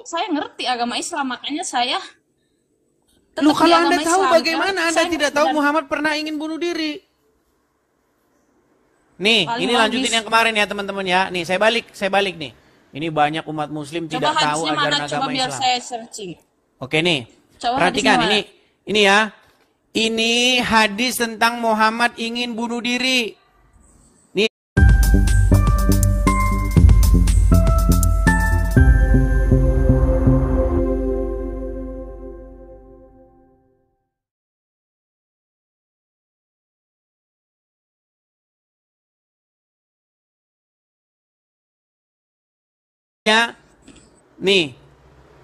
saya ngerti agama Islam, makanya saya Lu tetap di kalau Anda agama tahu Islam. bagaimana Anda Saya tidak tahu dan Muhammad pernah ingin bunuh diri? Nih, paling ini lanjutin logis. yang kemarin ya teman-teman ya. Nih, saya balik nih. Ini banyak umat muslim Coba tidak tahu hadisnya mana? ajaran Coba agama biar Islam. saya searching. Oke nih, Coba hadisnya perhatikan mana? ini ya. Ini hadis tentang Muhammad ingin bunuh diri. Nih, ya. Nih,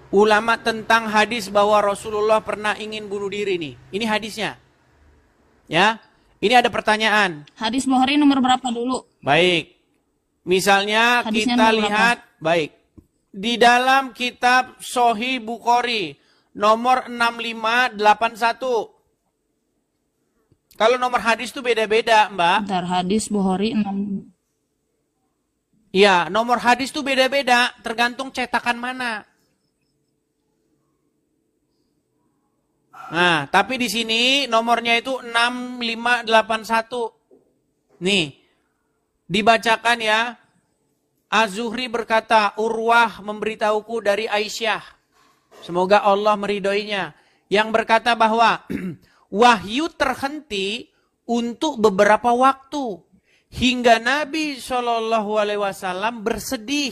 ulama tentang hadis bahwa Rasulullah pernah ingin bunuh diri nih. Ini hadisnya. Ya. Ini ada pertanyaan. Hadis Bukhari nomor berapa dulu? Baik. Misalnya Hadisnya kita nomor berapa? lihat, baik. Di dalam kitab Sahih Bukhari nomor 6581. Kalau nomor hadis itu beda-beda, Mbak. Bentar, hadis Bukhari 6. Iya, nomor hadis itu beda-beda, tergantung cetakan mana. Nah, tapi di sini nomornya itu 6581. Nih, dibacakan ya. Az-Zuhri berkata, Urwah memberitahuku dari Aisyah. Semoga Allah meridhoinya. Yang berkata bahwa wahyu terhenti untuk beberapa waktu. Hingga Nabi SAW bersedih.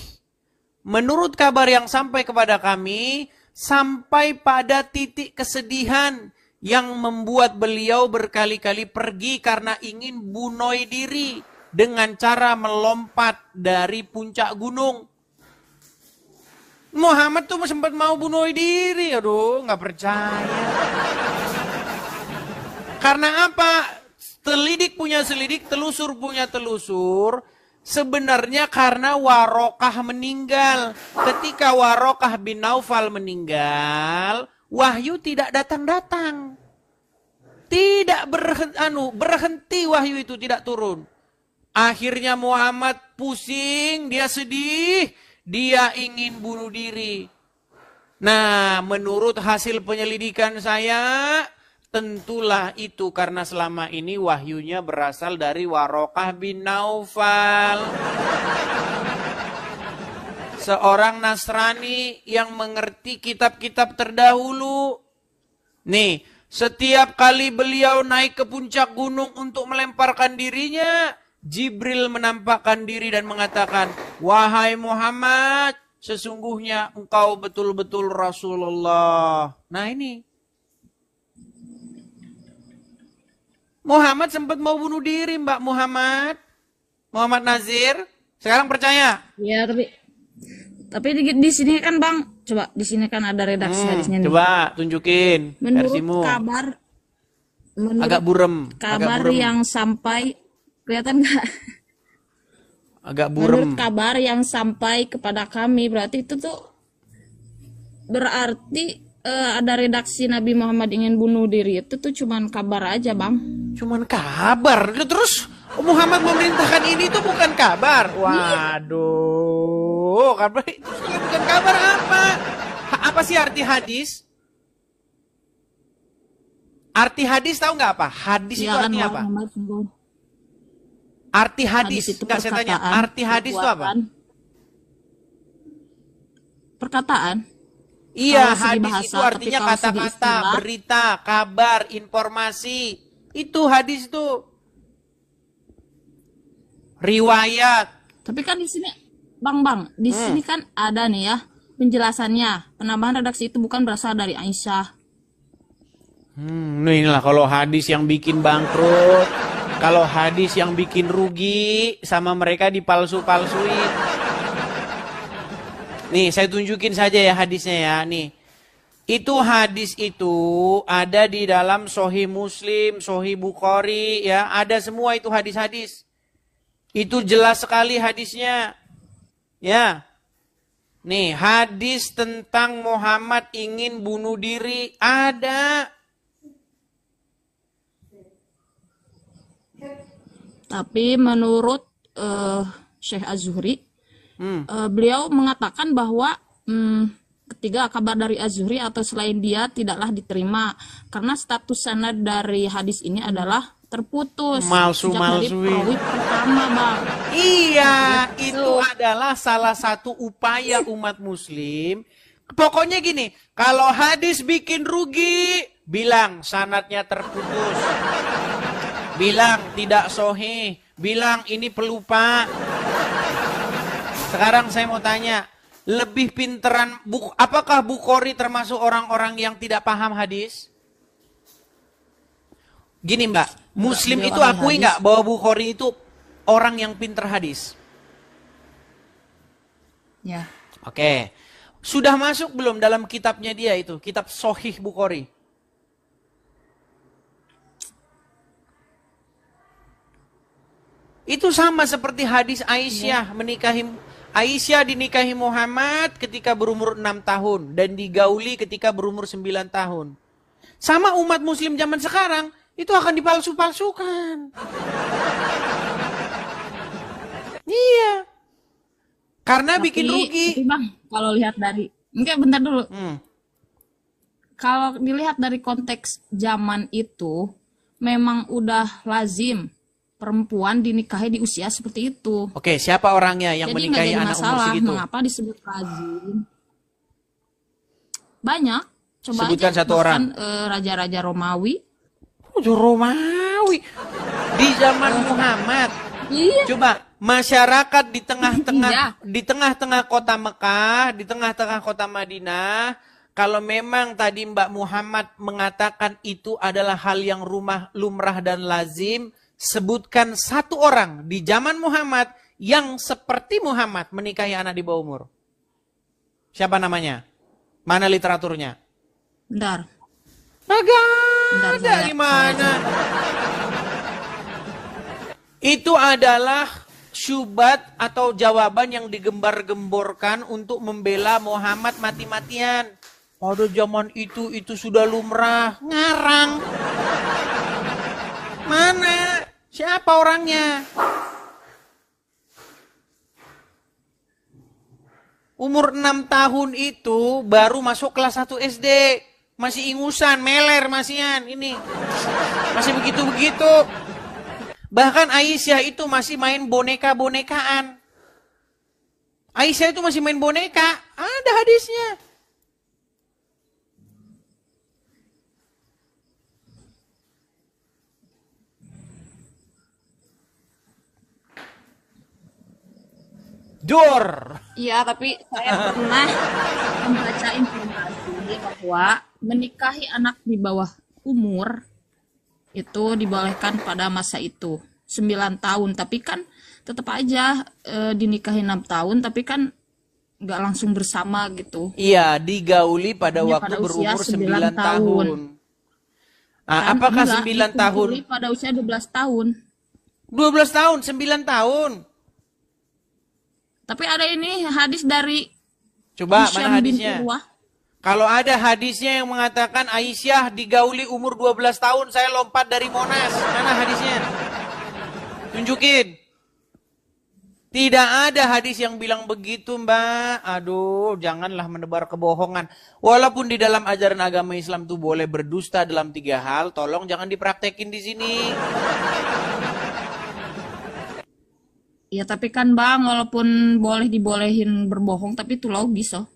Menurut kabar yang sampai kepada kami, sampai pada titik kesedihan yang membuat beliau berkali-kali pergi karena ingin bunuh diri dengan cara melompat dari puncak gunung. Muhammad tuh sempat mau bunuh diri, aduh nggak percaya. Karena apa? Selidik punya selidik, telusur punya telusur. Sebenarnya karena Warokah meninggal. Ketika Warokah bin Naufal meninggal, wahyu tidak datang-datang. Tidak berhenti wahyu itu tidak turun. Akhirnya Muhammad pusing, dia sedih, dia ingin bunuh diri. Nah, menurut hasil penyelidikan saya, tentulah itu karena selama ini wahyunya berasal dari Warokah bin Naufal. Seorang Nasrani yang mengerti kitab-kitab terdahulu. Nih, setiap kali beliau naik ke puncak gunung untuk melemparkan dirinya, Jibril menampakkan diri dan mengatakan, wahai Muhammad, sesungguhnya engkau betul-betul Rasulullah. Nah ini. Muhammad sempat mau bunuh diri, Mbak Muhammad. Muhammad Nazir. Sekarang percaya? Ya, tapi di sini kan Bang, coba di sini kan ada redaksi hadisnya nih. Coba tunjukin Menurut versimu. menurut Agak burem. kabar yang sampai, kelihatan nggak? Agak burem. Menurut kabar yang sampai kepada kami, berarti itu tuh berarti ada redaksi Nabi Muhammad ingin bunuh diri. Itu tuh cuman kabar aja Bang. Cuman kabar. Terus Muhammad memerintahkan ini tuh bukan kabar. Waduh, kabar itu bukan kabar apa? Apa sih arti hadis? Arti hadis tahu nggak apa? Hadis itu Ya kan, artinya apa? Muhammad, Arti hadis. itu Nggak, saya tanya. perkataan, Arti hadis itu apa? perkataan. Iya, Kalau segi hadis bahasa, itu tapi artinya kalau segi kata-kata, istilah, berita, kabar, informasi. Itu hadis itu. Riwayat. tapi kan di sini Bang, di sini kan ada nih ya penjelasannya. Penambahan redaksi itu bukan berasal dari Aisyah. Inilah kalau hadis yang bikin bangkrut, kalau hadis yang bikin rugi, sama mereka dipalsu-palsuin. Nih, saya tunjukin saja ya hadisnya ya. Nih, itu hadis itu ada di dalam Sahih Muslim, Sahih Bukhari, ya, ada semua itu hadis-hadis. Itu jelas sekali hadisnya. Ya. Nih, hadis tentang Muhammad ingin bunuh diri ada. Tapi menurut Syekh Az-Zuhri, beliau mengatakan bahwa Tiga, kabar dari Az-Zuhri atau selain dia tidaklah diterima karena status sanad dari hadis ini adalah terputus sejak dari perawi pertama, Bang. Iya, itu adalah salah satu upaya umat muslim. Pokoknya gini, kalau hadis bikin rugi, bilang sanadnya terputus. Bilang tidak sahih, bilang ini pelupa. Sekarang saya mau tanya, lebih pinteran, apakah Bukhari termasuk orang-orang yang tidak paham hadis? Gini Mbak, Muslim itu akui nggak bahwa Bukhari itu orang yang pinter hadis? Ya. Oke, sudah masuk belum dalam kitabnya dia itu, kitab Sahih Bukhari? Itu sama seperti hadis Aisyah Aisyah dinikahi Muhammad ketika berumur 6 tahun dan digauli ketika berumur 9 tahun. Sama umat muslim zaman sekarang, itu akan dipalsu-palsukan. Iya. Karena bikin rugi. Bang, kalau lihat dari... Enggak, bentar dulu. Kalau dilihat dari konteks zaman itu, memang udah lazim perempuan dinikahi di usia seperti itu. Oke, siapa orangnya yang jadi menikahi anak umur segitu? Mengapa disebut lazim? Banyak. Coba sebutkan aja, satu orang. Raja-raja Romawi. Romawi. Di zaman Muhammad. Iya. Coba masyarakat di tengah-tengah Iya. di tengah-tengah kota Mekah, di tengah-tengah kota Madinah, kalau memang tadi Mbak Muhammad mengatakan itu adalah hal yang lumrah dan lazim, sebutkan satu orang di zaman Muhammad yang seperti Muhammad menikahi anak di bawah umur. Siapa namanya? Mana literaturnya? Bentar. Agak dari mana? Itu adalah syubhat atau jawaban yang digembar-gemborkan untuk membela Muhammad mati-matian. Pada zaman itu sudah lumrah. Ngarang. Mana? Siapa orangnya? Umur 6 tahun itu baru masuk kelas 1 SD. Masih ingusan, meler masihan ini. Masih begitu-begitu. Bahkan Aisyah itu masih main boneka-bonekaan. Aisyah itu masih main boneka. Ada hadisnya. Dor. Iya, tapi saya pernah membaca informasi bahwa menikahi anak di bawah umur itu dibolehkan pada masa itu 9 tahun, tapi kan tetap aja dinikahi 6 tahun, tapi kan nggak langsung bersama gitu. Iya, digauli pada waktu pada berumur usia 9 tahun. Nah, Kan apakah enggak, 9 tahun? dikumpuli pada usia 12 tahun. 12 tahun, 9 tahun. Tapi ada ini hadis dari Coba Hisyam mana bin hadisnya? Urwah. Kalau ada hadisnya yang mengatakan Aisyah digauli umur 12 tahun, saya lompat dari Monas. Mana hadisnya? Tunjukin. Tidak ada hadis yang bilang begitu, Mbak. Aduh, janganlah menebar kebohongan. Walaupun di dalam ajaran agama Islam itu boleh berdusta dalam 3 hal, tolong jangan dipraktekin di sini. Ya tapi kan Bang, walaupun dibolehin berbohong, tapi itu logis oh.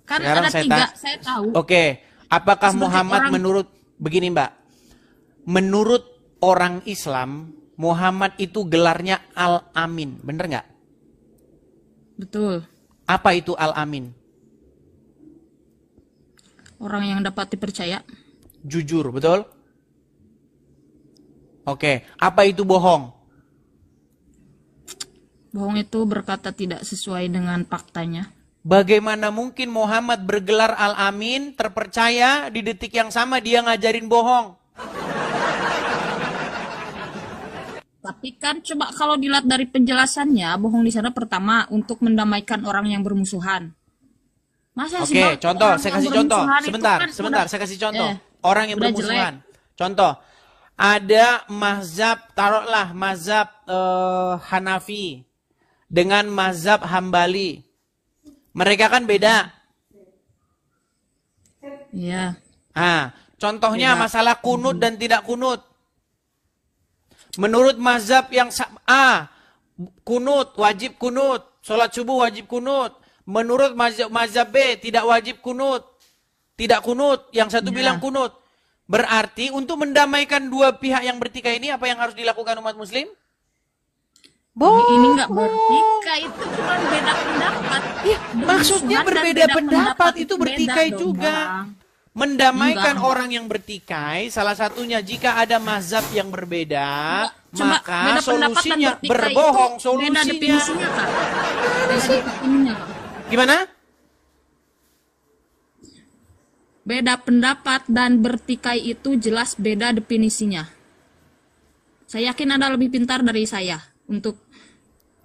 Kan Sekarang ada 3, saya tahu. Oke, apakah Seperti Muhammad orang- menurut, begini Mbak, menurut orang Islam, Muhammad itu gelarnya Al-Amin, bener nggak? Betul. Apa itu Al-Amin? Orang yang dapat dipercaya. Jujur, betul? Oke, apa itu bohong? Bohong itu berkata tidak sesuai dengan faktanya. Bagaimana mungkin Muhammad bergelar Al-Amin, terpercaya, di detik yang sama dia ngajarin bohong? Tapi kan coba kalau dilihat dari penjelasannya, bohong di sana pertama untuk mendamaikan orang yang bermusuhan. Masa sih, Oke, Bang, contoh, orang saya yang kasih contoh. bermusuhan itu Sebentar, kan sebentar, udah- saya kasih contoh. Eh, Orang yang udah bermusuhan. Contoh, ada mazhab, taruhlah mazhab Hanafi dengan mazhab Hambali. Mereka kan beda. Iya. Contohnya Beda. masalah kunut dan tidak kunut. Menurut mazhab yang A, kunut, wajib kunut. Sholat subuh wajib kunut. Menurut mazhab B, tidak wajib kunut. Tidak kunut. Yang satu bilang kunut. Berarti untuk mendamaikan dua pihak yang bertikai ini, apa yang harus dilakukan umat muslim? Ini nggak bertikai, itu cuma beda pendapat. Maksudnya Sholat dan berbeda beda pendapat itu beda bertikai dong, juga. Bang. Mendamaikan Enggak. orang yang bertikai, salah satunya jika ada mazhab yang berbeda, Coba maka beda pendapat dan solusinya bertikai berbohong itu Beda solusinya. definisinya, Kak. Beda definisinya, Kak. Gimana? Beda pendapat dan bertikai itu jelas beda definisinya. Saya yakin Anda lebih pintar dari saya untuk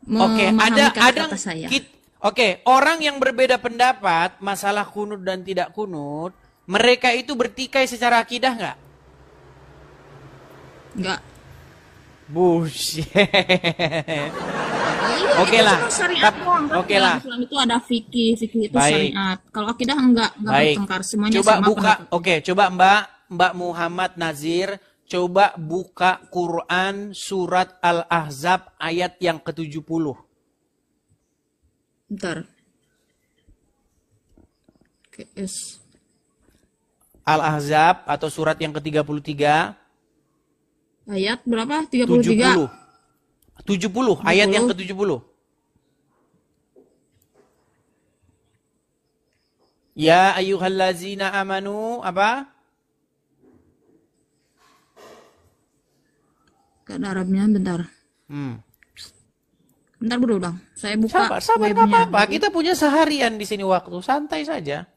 Oke, memahami ada kata saya. Oke, orang yang berbeda pendapat masalah kunut dan tidak kunut, mereka itu bertikai secara akidah nggak? Enggak. Bullshit. Iya, Oke itu lah. cuma syariat doang, kan? Oke Dalam lah. Islam itu ada fikih itu Baik. syariat. Kalau akidah enggak Baik. bertengkar, semuanya Coba sama buka. pendapat. Oke, coba Mbak Muhammad Nazir, coba buka Quran surat Al-Ahzab ayat yang ke-70. Bentar. KS. Al-Ahzab atau surat yang ke-33. Ayat berapa? 33. 70, ayat yang ke-70. Ya ayyuhallazina amanu, apa? Gak ada Arabnya, bentar. Bentar dulu, Bang. Saya buka Sabar, webnya. nggak apa-apa. Kita punya seharian di sini waktu, santai saja.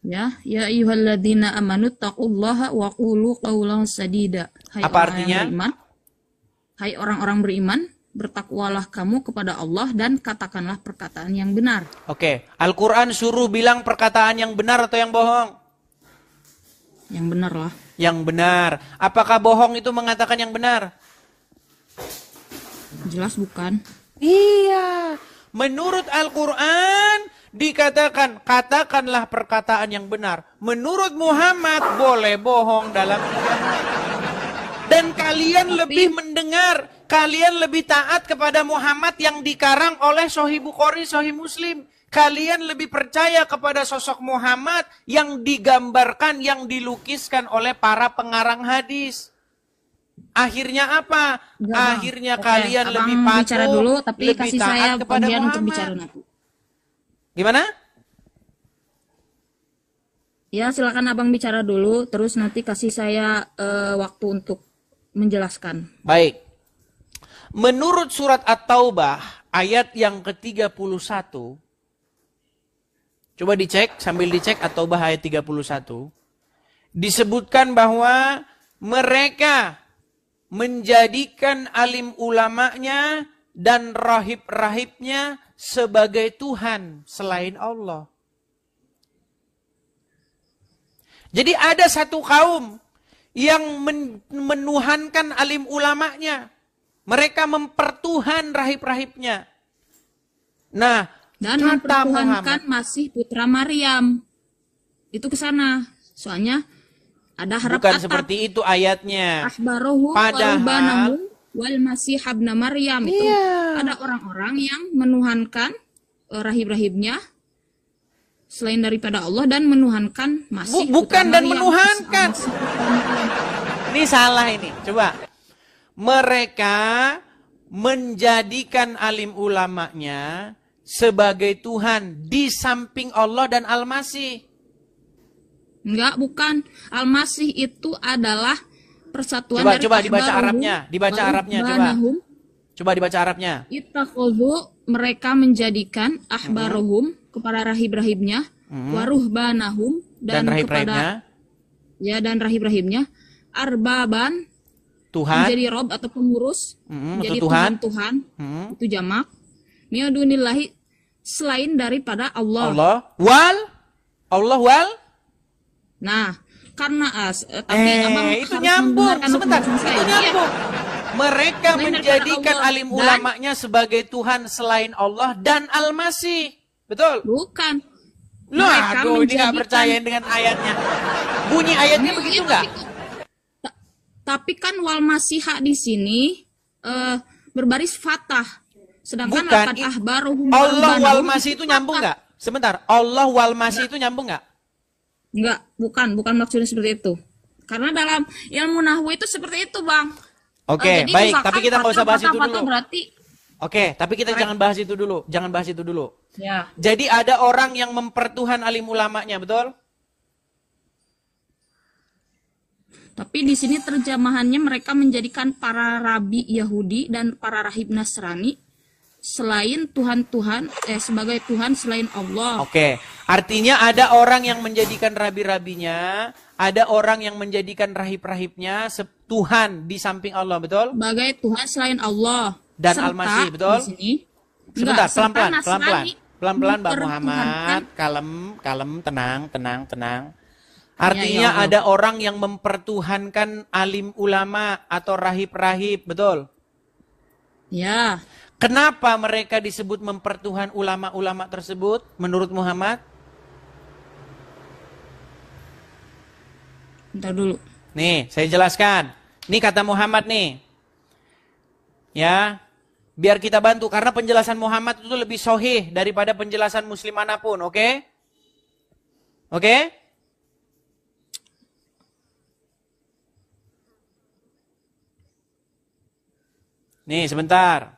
Ya ayyuhalladzina amanu taqullaha wa qulu qawlan sadida. Hai Apa orang artinya? yang beriman, hai orang-orang beriman, bertakwalah kamu kepada Allah dan katakanlah perkataan yang benar. Oke, Al-Quran suruh bilang perkataan yang benar atau yang bohong? Yang benar lah. Yang benar. Apakah bohong itu mengatakan yang benar? Jelas bukan. Iya. Menurut Al-Quran dikatakan, katakanlah perkataan yang benar. Menurut Muhammad boleh bohong dalam ibadah. Dan kalian lebih mendengar, kalian lebih taat kepada Muhammad yang dikarang oleh Sahih Bukhari, Sahih Muslim. Kalian lebih percaya kepada sosok Muhammad yang digambarkan, yang dilukiskan oleh para pengarang hadis. Akhirnya apa? Enggak, Bang. Akhirnya Oke, kalian Abang lebih patuh, bicara dulu, tapi lebih kasih taat saya kepada bagian Muhammad. untuk bicara nanti. Gimana? Ya, silakan Abang bicara dulu, terus nanti kasih saya waktu untuk menjelaskan. Baik. Menurut surat At-Taubah ayat yang ke-31, coba dicek, sambil dicek At-Taubah ayat 31, disebutkan bahwa mereka menjadikan alim ulamanya dan rahib-rahibnya sebagai Tuhan selain Allah. Jadi ada satu kaum yang menuhankan alim ulamanya. Mereka mempertuhan rahib-rahibnya. Nah, Dan kata mempertuhankan Muhammad, masih putra Maryam. Itu ke sana. Soalnya ada harap bukan atap. seperti itu ayatnya. Ahbarohum Padahal- warubanahum wal masih habna Maryam. Itu Iya. ada orang-orang yang menuhankan rahib-rahibnya selain daripada Allah dan menuhankan masih Bukan putra dan Maryam. menuhankan. Masih putra Maryam. Ini salah ini. Coba. Mereka menjadikan alim ulamanya sebagai Tuhan di samping Allah dan Al-Masih. Enggak, bukan. Al-Masih itu adalah persatuan Coba, dari coba dibaca Ahbarohum Arabnya. Dibaca Arabnya, coba. warubanahum. Coba dibaca Arabnya. Ittakhadhu, mereka menjadikan ahbarohum kepada rahib-rahibnya, waruhbanahum Dan dan rahib-rahibnya, kepada ya dan rahib-rahibnya arbaban Tuhan, menjadi rob atau pengurus, atau menjadi Tuhan. Tuhan, itu jamak. Miadunillahi, selain daripada Allah. Allah wal. Nah, karena tapi abang Itu harus nyambung. mendengarkan Sebentar, penjelasan itu saya. Iya. nyambung. Mereka Selain menjadikan daripada Allah alim dan- ulamanya sebagai Tuhan selain Allah dan Al-Masih. Betul? Bukan. Lu Mereka aduh, ini nggak menjadikan- percayain dengan ayatnya. Bunyi ayatnya begitu Iya, nggak? Tapi kan wal masiha di sini berbaris fatah. Sedangkan Bukan. lakan ahbaruhum Allah wal warbanahum masih itu nyambung fathah. nggak? Sebentar. Allah wal masih itu nyambung nggak? Enggak, bukan maksudnya seperti itu. Karena dalam ilmu nahwu itu seperti itu, Bang. Oke, Jadi baik. misalkan Tapi kita nggak usah bahas itu fatah dulu. berarti Oke, tapi kita jangan bahas itu dulu. Jangan bahas itu dulu. ya. Jadi ada orang yang mempertuhan alim ulamanya, betul? Tapi di sini terjemahannya mereka menjadikan para rabi Yahudi dan para rahib Nasrani selain Tuhan sebagai Tuhan selain Allah. Oke, artinya ada orang yang menjadikan rabi-rabinya, ada orang yang menjadikan rahib-rahibnya Tuhan di samping Allah, betul? Sebagai Tuhan selain Allah. Dan Serta Al-Masih, betul? Di sini, Sebentar, serta pelan-pelan, Nasrani pelan-pelan. Pelan-pelan, Mbak mempertuhankan- Muhammad. Kalem, tenang. Artinya ya Allah. ada orang yang mempertuhankan alim ulama atau rahib-rahib, betul? Ya, Kenapa mereka disebut mempertuhan ulama-ulama tersebut menurut Muhammad? bentar dulu. Nih, saya jelaskan. Ini kata Muhammad nih. Ya, biar kita bantu. Karena penjelasan Muhammad itu lebih sahih daripada penjelasan muslim manapun, oke? Oke? Nih, sebentar.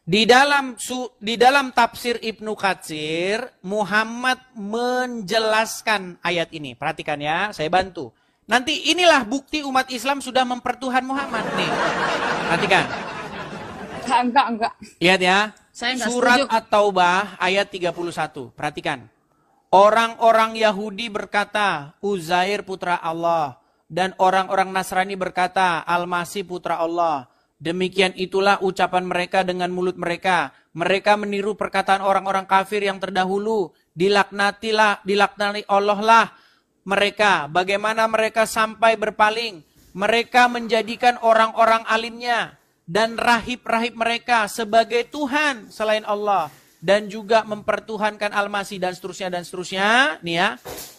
Di dalam tafsir Ibnu Katsir, Muhammad menjelaskan ayat ini. Perhatikan ya, saya bantu. Nanti inilah bukti umat Islam sudah mempertuhan Muhammad nih. Perhatikan. Enggak. Lihat ya. Saya nggak Surat setuju. At-Taubah ayat 31. Perhatikan. Orang-orang Yahudi berkata, Uzair putra Allah. Dan orang-orang Nasrani berkata, Al-Masih putra Allah. Demikian itulah ucapan mereka dengan mulut mereka. Mereka meniru perkataan orang-orang kafir yang terdahulu. Dilaknati Allah lah mereka. Bagaimana mereka sampai berpaling. Mereka menjadikan orang-orang alimnya dan rahib-rahib mereka sebagai Tuhan selain Allah. Dan juga mempertuhankan Al-Masih dan seterusnya dan seterusnya. Nih ya.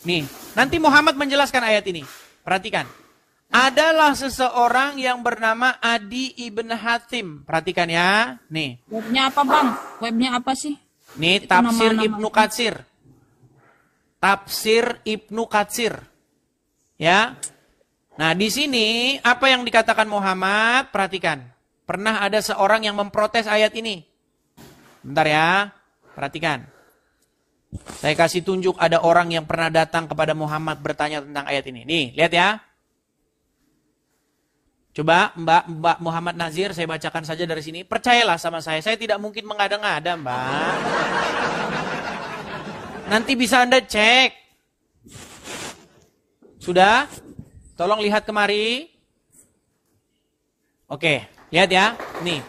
Nih. Nanti Muhammad menjelaskan ayat ini. Perhatikan. Adalah seseorang yang bernama Adi ibn Hatim. Perhatikan ya. Nih. Webnya apa, Bang? Webnya apa sih? Nih Itu tafsir nama-nama. Ibnu Katsir. Tafsir Ibnu Katsir. Ya. Nah, di sini apa yang dikatakan Muhammad? Perhatikan. Pernah ada seorang yang memprotes ayat ini. Bentar ya. Perhatikan. Saya kasih tunjuk ada orang yang pernah datang kepada Muhammad bertanya tentang ayat ini. Nih, lihat ya. Coba Mbak Muhammad Nazir, saya bacakan saja dari sini. Percayalah sama saya tidak mungkin mengada-ngada, Mbak. Nanti bisa Anda cek. Sudah? Tolong lihat kemari. Oke, lihat ya. Nih.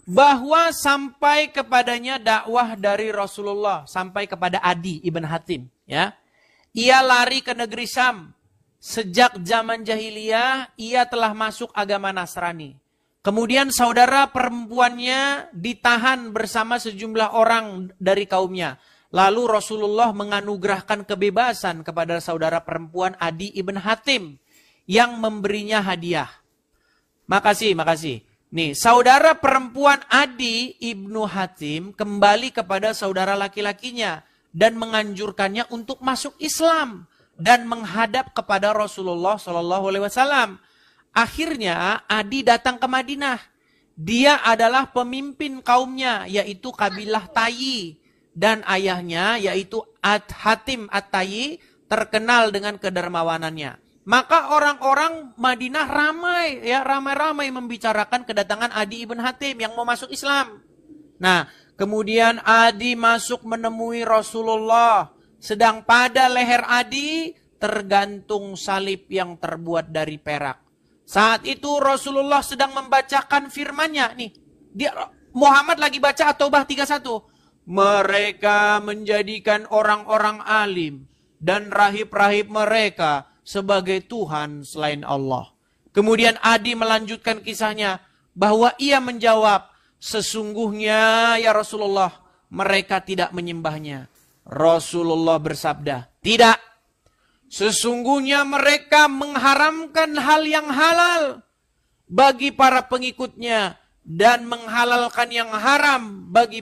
Bahwa sampai kepadanya dakwah dari Rasulullah. Sampai kepada Adi ibn Hatim. Ya. Ia lari ke negeri Syam. Sejak zaman jahiliyah, ia telah masuk agama Nasrani. Kemudian saudara perempuannya ditahan bersama sejumlah orang dari kaumnya. Lalu Rasulullah menganugerahkan kebebasan kepada saudara perempuan Adi ibn Hatim yang memberinya hadiah. Makasih. Nih, saudara perempuan Adi ibnu Hatim kembali kepada saudara laki-lakinya dan menganjurkannya untuk masuk Islam dan menghadap kepada Rasulullah Shallallahu Alaihi Wasallam. Akhirnya Adi datang ke Madinah. Dia adalah pemimpin kaumnya, yaitu kabilah Tayyi, dan ayahnya yaitu Hatim At-Tayyi terkenal dengan kedermawanannya. Maka orang-orang Madinah ramai membicarakan kedatangan Adi ibn Hatim yang mau masuk Islam. Nah, kemudian Adi masuk menemui Rasulullah. Sedang pada leher Adi tergantung salib yang terbuat dari perak. Saat itu Rasulullah sedang membacakan firman-Nya. Nih, Muhammad lagi baca At-Taubah 31. Mereka menjadikan orang-orang alim dan rahib-rahib mereka sebagai Tuhan selain Allah. Kemudian Adi melanjutkan kisahnya bahwa ia menjawab, sesungguhnya ya Rasulullah, mereka tidak menyembahnya. Rasulullah bersabda, tidak. Sesungguhnya mereka mengharamkan hal yang halal bagi para pengikutnya dan menghalalkan yang haram bagi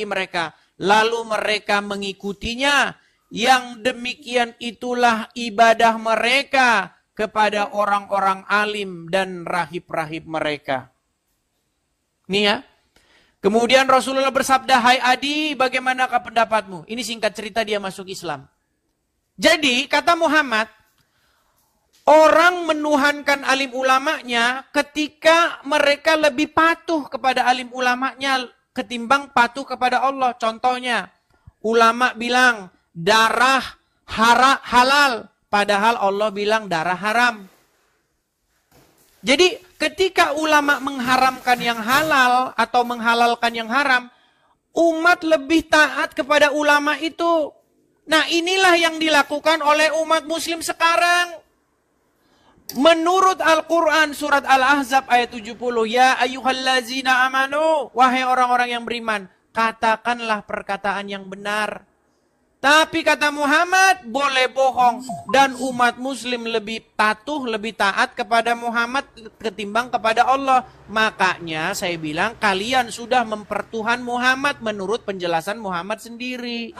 mereka. Lalu mereka mengikutinya. Yang demikian itulah ibadah mereka kepada orang-orang alim dan rahib-rahib mereka. Nih ya. Kemudian Rasulullah bersabda, hai Adi, bagaimanakah pendapatmu? Ini singkat cerita dia masuk Islam. Jadi, kata Muhammad, orang menuhankan alim ulamanya ketika mereka lebih patuh kepada alim ulamanya ketimbang patuh kepada Allah. Contohnya, ulama bilang darah halal, padahal Allah bilang darah haram. Jadi, ketika ulama mengharamkan yang halal atau menghalalkan yang haram, umat lebih taat kepada ulama itu. Nah, inilah yang dilakukan oleh umat muslim sekarang. Menurut Al-Quran surat Al-Ahzab ayat 70, ya ayyuhallazina amanu, wahai orang-orang yang beriman, katakanlah perkataan yang benar. Tapi kata Muhammad, boleh bohong. Dan umat muslim lebih patuh, lebih taat kepada Muhammad ketimbang kepada Allah. Makanya saya bilang, kalian sudah mempertuhan Muhammad menurut penjelasan Muhammad sendiri.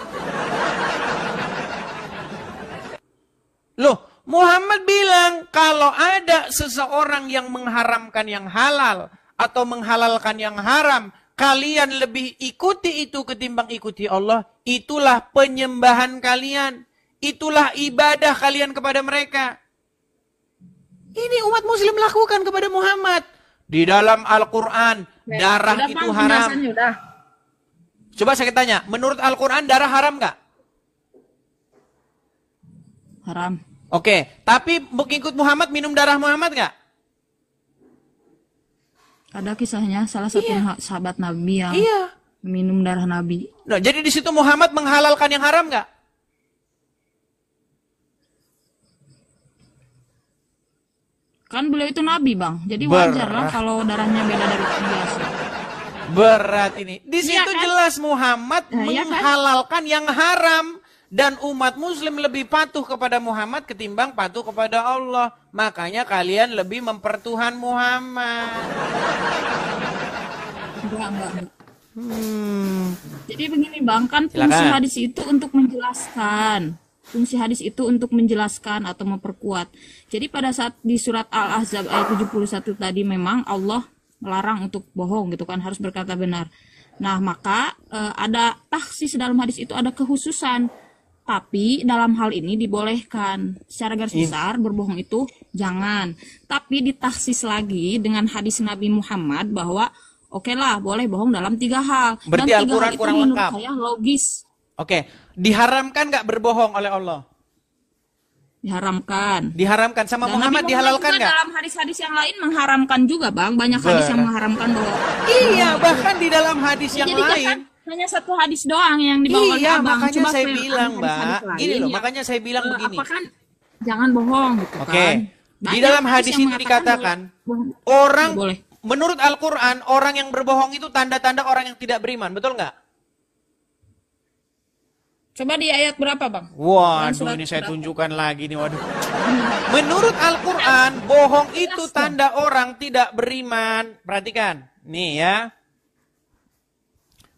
Loh, Muhammad bilang kalau ada seseorang yang mengharamkan yang halal atau menghalalkan yang haram, kalian lebih ikuti itu ketimbang ikuti Allah. Itulah penyembahan kalian. Itulah ibadah kalian kepada mereka. Ini umat muslim lakukan kepada Muhammad. Di dalam Al-Quran, darah itu haram. Coba saya tanya, menurut Al-Quran darah haram nggak? Haram. Oke, tapi mengikut Muhammad minum darah Muhammad nggak? Ada kisahnya salah satu sahabat Nabi yang minum darah Nabi. Nah, jadi di situ Muhammad menghalalkan yang haram nggak? Kan beliau itu Nabi, Bang. Jadi wajar lah kalau darahnya beda dari yang biasa. Berat ini. Di situ kan? jelas Muhammad menghalalkan yang haram. Dan umat muslim lebih patuh kepada Muhammad ketimbang patuh kepada Allah. Makanya kalian lebih mempertuhan Muhammad. Enggak. Jadi begini Bang, kan fungsi hadis itu untuk menjelaskan. Fungsi hadis itu untuk menjelaskan atau memperkuat. Jadi pada saat di surat Al-Ahzab ayat 71 tadi memang Allah melarang untuk bohong gitu kan, harus berkata benar. Nah maka ada taksis dalam hadis itu, ada kekhususan. Tapi dalam hal ini dibolehkan. Secara garis besar berbohong itu jangan. Tapi ditaksis lagi dengan hadis Nabi Muhammad bahwa oke lah boleh bohong dalam 3 hal. Berarti dan 3 Al-Quran hal itu kurang menurut lengkap. saya logis. Oke, diharamkan nggak berbohong oleh Allah? Diharamkan. Diharamkan sama Dan Muhammad Nabi dihalalkan juga nggak? dalam hadis-hadis yang lain mengharamkan juga Bang. Banyak hadis yang mengharamkan bahwa. Iya, bahkan di dalam hadis yang Jadi lain. kan hanya satu hadis doang yang dibawa oleh Iya, Abang. makanya Coba saya hadis-hadis bilang, Mbak. lain Gini loh, yang, makanya saya bilang begini. Apakah jangan bohong gitu Oke. kan. Di Banyak dalam hadis hadis yang itu mengatakan dikatakan boleh. orang Boleh. menurut Al-Quran orang yang berbohong itu tanda-tanda orang yang tidak beriman, betul nggak? Coba di ayat berapa Bang? Waduh, ini saya tunjukkan lagi nih, waduh. Menurut Al-Quran, bohong itu tanda orang tidak beriman. Perhatikan, nih ya.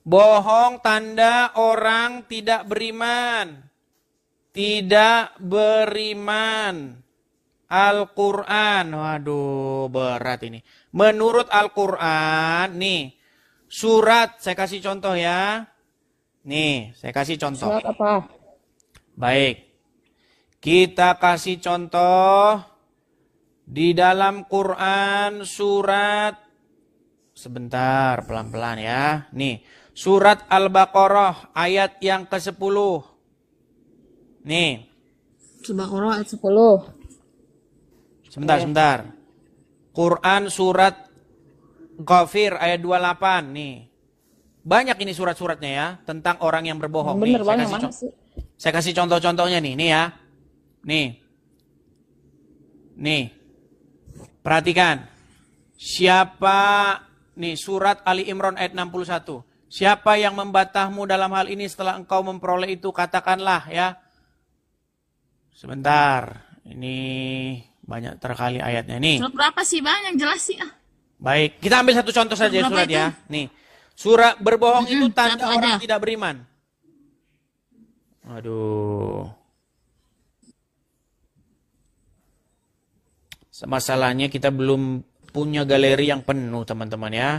Bohong tanda orang tidak beriman. Tidak beriman. Al-Quran, waduh berat ini. Menurut Al-Quran, nih. Surat, saya kasih contoh ya. Nih, saya kasih contoh. Surat apa? Baik. Kita kasih contoh di dalam Quran surat, sebentar pelan-pelan ya. Nih, surat Al-Baqarah ayat yang ke-10. Nih. Al-Baqarah ayat 10. Sebentar. Quran surat Ghafir ayat 28 nih. Banyak ini surat-suratnya ya tentang orang yang berbohong. Bener nih, banget mana sih? Saya kasih contoh-contohnya nih ya. Nih. Perhatikan. Siapa nih surat Ali Imran ayat 61. Siapa yang membantahmu dalam hal ini setelah engkau memperoleh itu, katakanlah ya. Sebentar, ini banyak terkali ayatnya nih. Surat berapa sih Bang yang jelas sih? Baik, kita ambil satu contoh saja Berapa surat itu? ya. Nih, surat berbohong itu tanda satu orang aja. tidak beriman. Aduh. Masalahnya kita belum punya galeri yang penuh, teman-teman ya.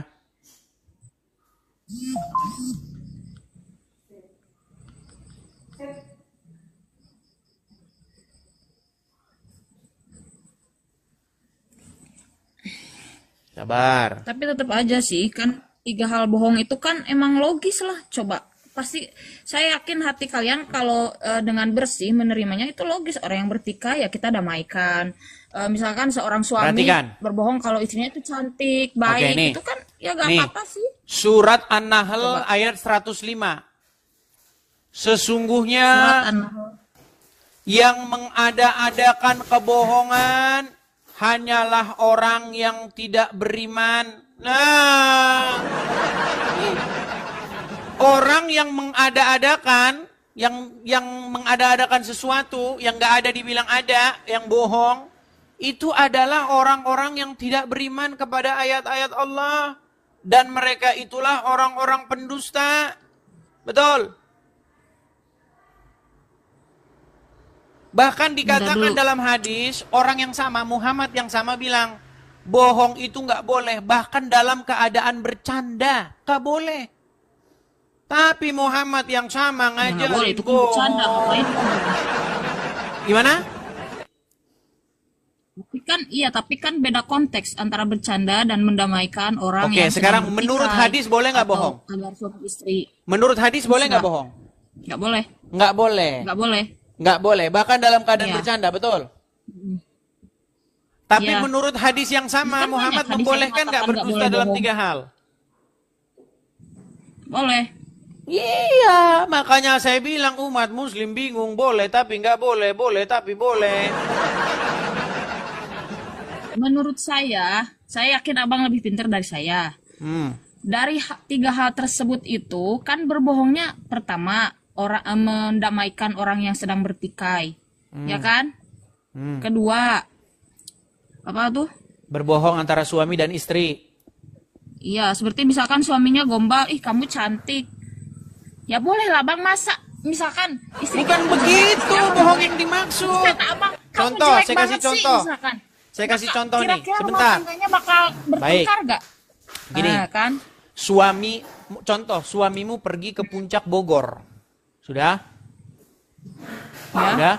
Sabar. Tapi tetap aja sih kan 3 hal bohong itu kan emang logis lah. Coba pasti saya yakin hati kalian kalau dengan bersih menerimanya itu logis. Orang yang bertikai ya kita damaikan. Misalkan seorang suami Perhatikan. berbohong kalau istrinya itu cantik, baik, nih. itu kan ya gak Nih. apa-apa sih. Surat An-Nahl ayat 105. Sesungguhnya Surat An-Nahl. yang mengada-adakan kebohongan hanyalah orang yang tidak beriman. Nah, orang yang mengada-adakan, yang mengada-adakan sesuatu yang nggak ada dibilang ada, yang bohong, itu adalah orang-orang yang tidak beriman kepada ayat-ayat Allah, dan mereka itulah orang-orang pendusta. Betul. Bahkan dikatakan dalam hadis, orang yang sama, Muhammad yang sama bilang, bohong itu nggak boleh, bahkan dalam keadaan bercanda, nggak boleh. Tapi Muhammad yang sama Nggak ngajarin boleh itu kan bercanda, ngapain? Gimana? Tapi kan beda konteks antara bercanda dan mendamaikan orang Oke, yang sekarang sedang menurut bertikai hadis boleh nggak atau bohong? Agar suami istri Menurut hadis boleh nggak Bisa. bohong? nggak boleh, Nggak boleh. nggak boleh. Nggak boleh, bahkan dalam keadaan Iya. bercanda, betul? Tapi Iya. menurut hadis yang sama, Kan Muhammad banyak hadis yang membolehkan nggak mengatakan nggak berdusta boleh dalam bohong. 3 hal? Boleh. Iya, makanya saya bilang umat muslim bingung, boleh tapi nggak boleh, boleh tapi boleh. Menurut saya yakin abang lebih pintar dari saya. Dari 3 hal tersebut itu kan berbohongnya pertama orang mendamaikan orang yang sedang bertikai, ya kan? Kedua, apa tuh? Berbohong antara suami dan istri. Iya, seperti misalkan suaminya gombal, ih kamu cantik. Ya boleh lah bang, masa misalkan istri Bukan kamu begitu jelek, bohong yang dimaksud. kata abang, kamu Contoh, jelek saya kasih banget sih, contoh. misalkan. Saya kasih Maka contoh nih, kira-kira rumah sebentar. tangganya bakal bertengkar gak? Gini. Nah, kan? Contoh, suamimu pergi ke puncak Bogor. Sudah? Ya. Sudah?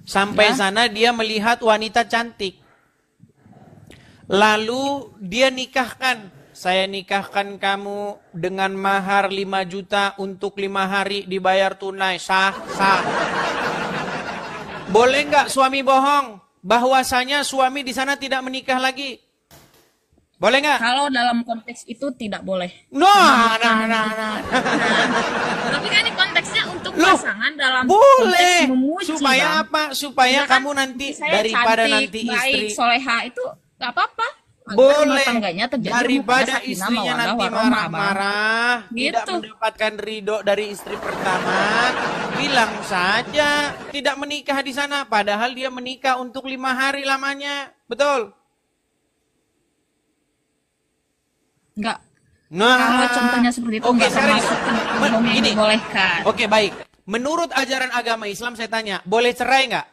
Sampai Ya. sana dia melihat wanita cantik. Lalu dia nikahkan. Saya nikahkan kamu dengan mahar 5 juta untuk 5 hari dibayar tunai. Sah, sah. Boleh nggak suami bohong? Bahwasanya suami di sana tidak menikah lagi. Boleh nggak? Kalau dalam konteks itu tidak boleh. Nah. Tapi kan ini konteksnya untuk Loh, pasangan dalam boleh. konteks memuji. Supaya Bang. apa? Supaya Misalkan kamu nanti saya daripada cantik, nanti baik, istri soleha itu gak apa-apa. Agar boleh rumah tangganya terjadi daripada sakinah, istrinya mawaddah, nanti warahmah, Bang. marah-marah, tidak Gitu. mendapatkan ridho dari istri pertama, bilang saja tidak menikah di sana, padahal dia menikah untuk 5 hari lamanya, betul? Enggak. Nah, Kalau contohnya seperti itu oke, enggak sekarang termasuk ke bohong yang gini. dibolehkan. Oke, baik. Menurut ajaran agama Islam saya tanya, boleh cerai nggak?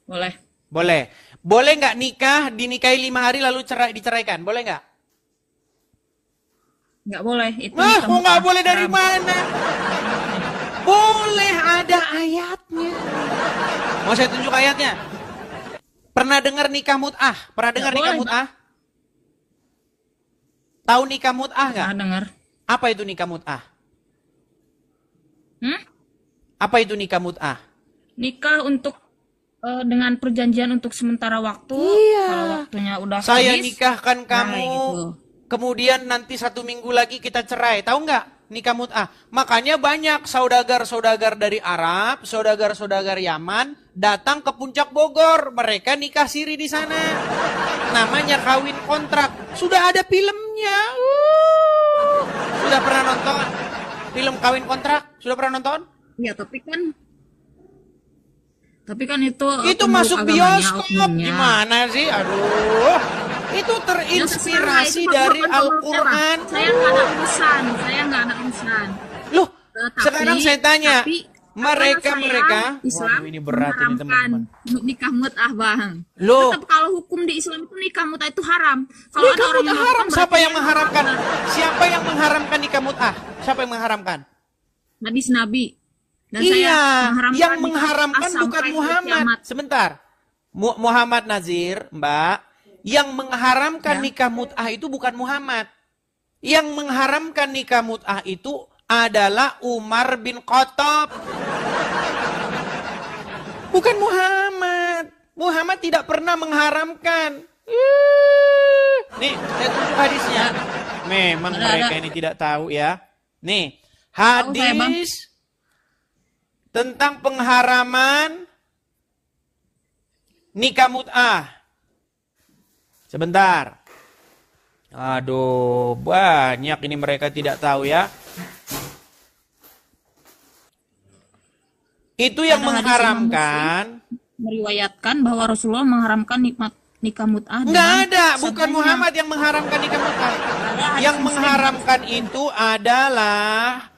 Boleh. Boleh. Boleh nggak nikah, dinikahi 5 hari lalu diceraikan? Boleh nggak? Enggak boleh. Itu Wah, nikah kok nggak mut'ah. boleh dari Haram. mana? Boleh, ada ayatnya. Mau saya tunjuk ayatnya? Pernah dengar nikah mut'ah? Pernah dengar Nggak nikah boleh, mut'ah? Tahu nikah mut'ah nggak? Pernah dengar? Apa itu nikah mut'ah? Apa itu nikah mut'ah? Nikah untuk dengan perjanjian untuk sementara waktu. Iya. Kalau waktunya udah Saya habis, nikahkan kamu, nah, gitu. kemudian nanti 1 minggu lagi kita cerai. Tahu nggak nikah mut'ah? Makanya banyak saudagar-saudagar dari Arab, saudagar-saudagar Yaman datang ke puncak Bogor. Mereka nikah siri di sana. namanya kawin kontrak. Sudah ada filmnya. Sudah pernah nonton film kawin kontrak? Sudah pernah nonton? Ya, tapi kan itu masuk agamanya, bioskop. oknumnya. Gimana sih? Aduh. Itu terinspirasi dari Al-Quran. Saya nggak ada urusan. Loh, Tapi- sekarang saya tanya. tapi Mereka Islam waduh, ini berat ini teman-teman. nikah mut'ah, Bang. Loh. Tetap kalau hukum di Islam itu nikah mut'ah itu haram. Kalau Nikah ada orang mut'ah yang haram. melakukan, Siapa berarti yang dia mengharamkan? melanggar Siapa yang mengharamkan nikah mut'ah? Siapa yang mengharamkan? hadis Nabi. Dan Iya, mengharamkan yang nikah mengharamkan mut'ah bukan sampai Muhammad. kiamat. Sebentar. Muhammad Nazir, Mbak. Yang mengharamkan Ya. nikah mut'ah itu bukan Muhammad. Yang mengharamkan nikah mut'ah itu adalah Umar bin Khattab. Bukan Muhammad. Muhammad tidak pernah mengharamkan. Nih, saya tunjuk hadisnya. Memang mereka ini tidak tahu ya. Nih, Tahu saya, Bang. hadis tentang pengharaman nikah mut'ah. Sebentar. Aduh, banyak ini mereka tidak tahu ya. Itu yang Ada hadis mengharamkan. Meriwayatkan bahwa Rasulullah mengharamkan nikah mut'ah. Enggak dengan ada, bukan saudaranya. Muhammad yang mengharamkan nikah mut'ah. hadis Yang Muslim. mengharamkan itu adalah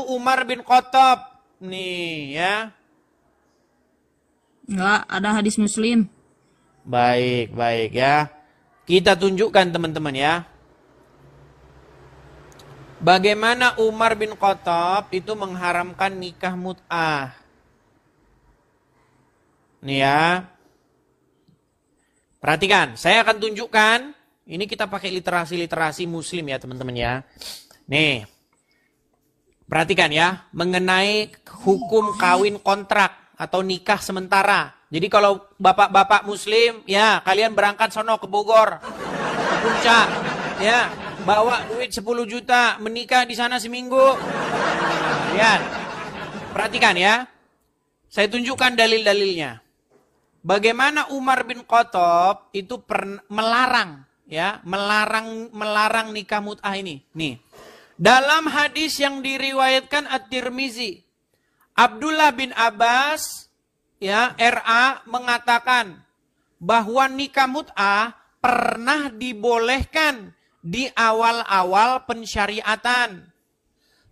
Umar bin Khattab. Nih ya. Enggak, ada hadis Muslim. Baik, baik ya. Kita tunjukkan teman-teman ya. Bagaimana Umar bin Khattab itu mengharamkan nikah mut'ah. Nih ya. Perhatikan, saya akan tunjukkan. Ini kita pakai literasi-literasi muslim ya teman-teman ya. Nih. Perhatikan ya. Mengenai hukum kawin kontrak atau nikah sementara. Jadi kalau bapak-bapak muslim, ya kalian berangkat sono ke Bogor. Ke Puncak. Ya. Bawa duit 10 juta, menikah di sana seminggu. Lihat. Perhatikan ya. Saya tunjukkan dalil-dalilnya. Bagaimana Umar bin Khattab itu melarang ya, melarang nikah mut'ah ini. Nih. Dalam hadis yang diriwayatkan At-Tirmizi, Abdullah bin Abbas ya, RA mengatakan bahwa nikah mut'ah pernah dibolehkan di awal-awal pensyariatan.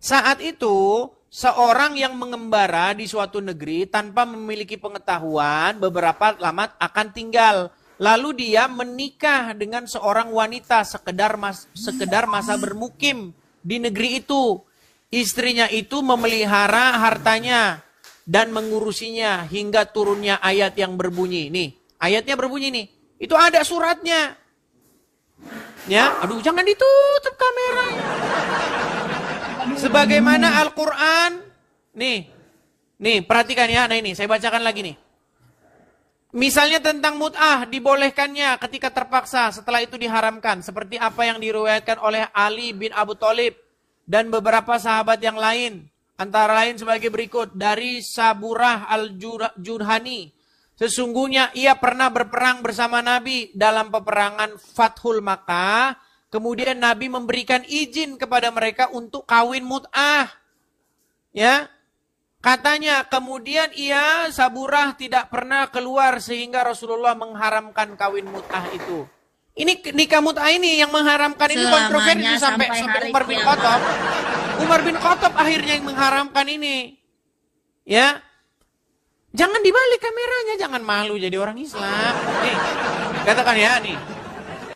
Saat itu, seorang yang mengembara di suatu negeri tanpa memiliki pengetahuan beberapa lama akan tinggal. Lalu dia menikah dengan seorang wanita sekedar masa bermukim di negeri itu. Istrinya itu memelihara hartanya dan mengurusinya hingga turunnya ayat yang berbunyi. Nih, ayatnya berbunyi nih. Itu ada suratnya. Ya, aduh jangan ditutup kameranya. Sebagaimana Al-Quran, nih perhatikan ya, nah ini saya bacakan lagi nih. Misalnya tentang mut'ah, dibolehkannya ketika terpaksa, setelah itu diharamkan. Seperti apa yang diriwayatkan oleh Ali bin Abu Thalib dan beberapa sahabat yang lain. Antara lain sebagai berikut, dari Saburah al-Jurhani. Sesungguhnya ia pernah berperang bersama Nabi dalam peperangan Fathul Makkah. Kemudian Nabi memberikan izin kepada mereka untuk kawin mut'ah. Ya. Katanya kemudian Saburah tidak pernah keluar sehingga Rasulullah mengharamkan kawin mut'ah itu. Ini nikah mut'ah ini yang mengharamkan ini kontroversi sampai Umar bin Khattab. Umar bin Khattab akhirnya yang mengharamkan ini. Ya. Jangan dibalik kameranya, jangan malu jadi orang Islam. Nih, katakan ya nih.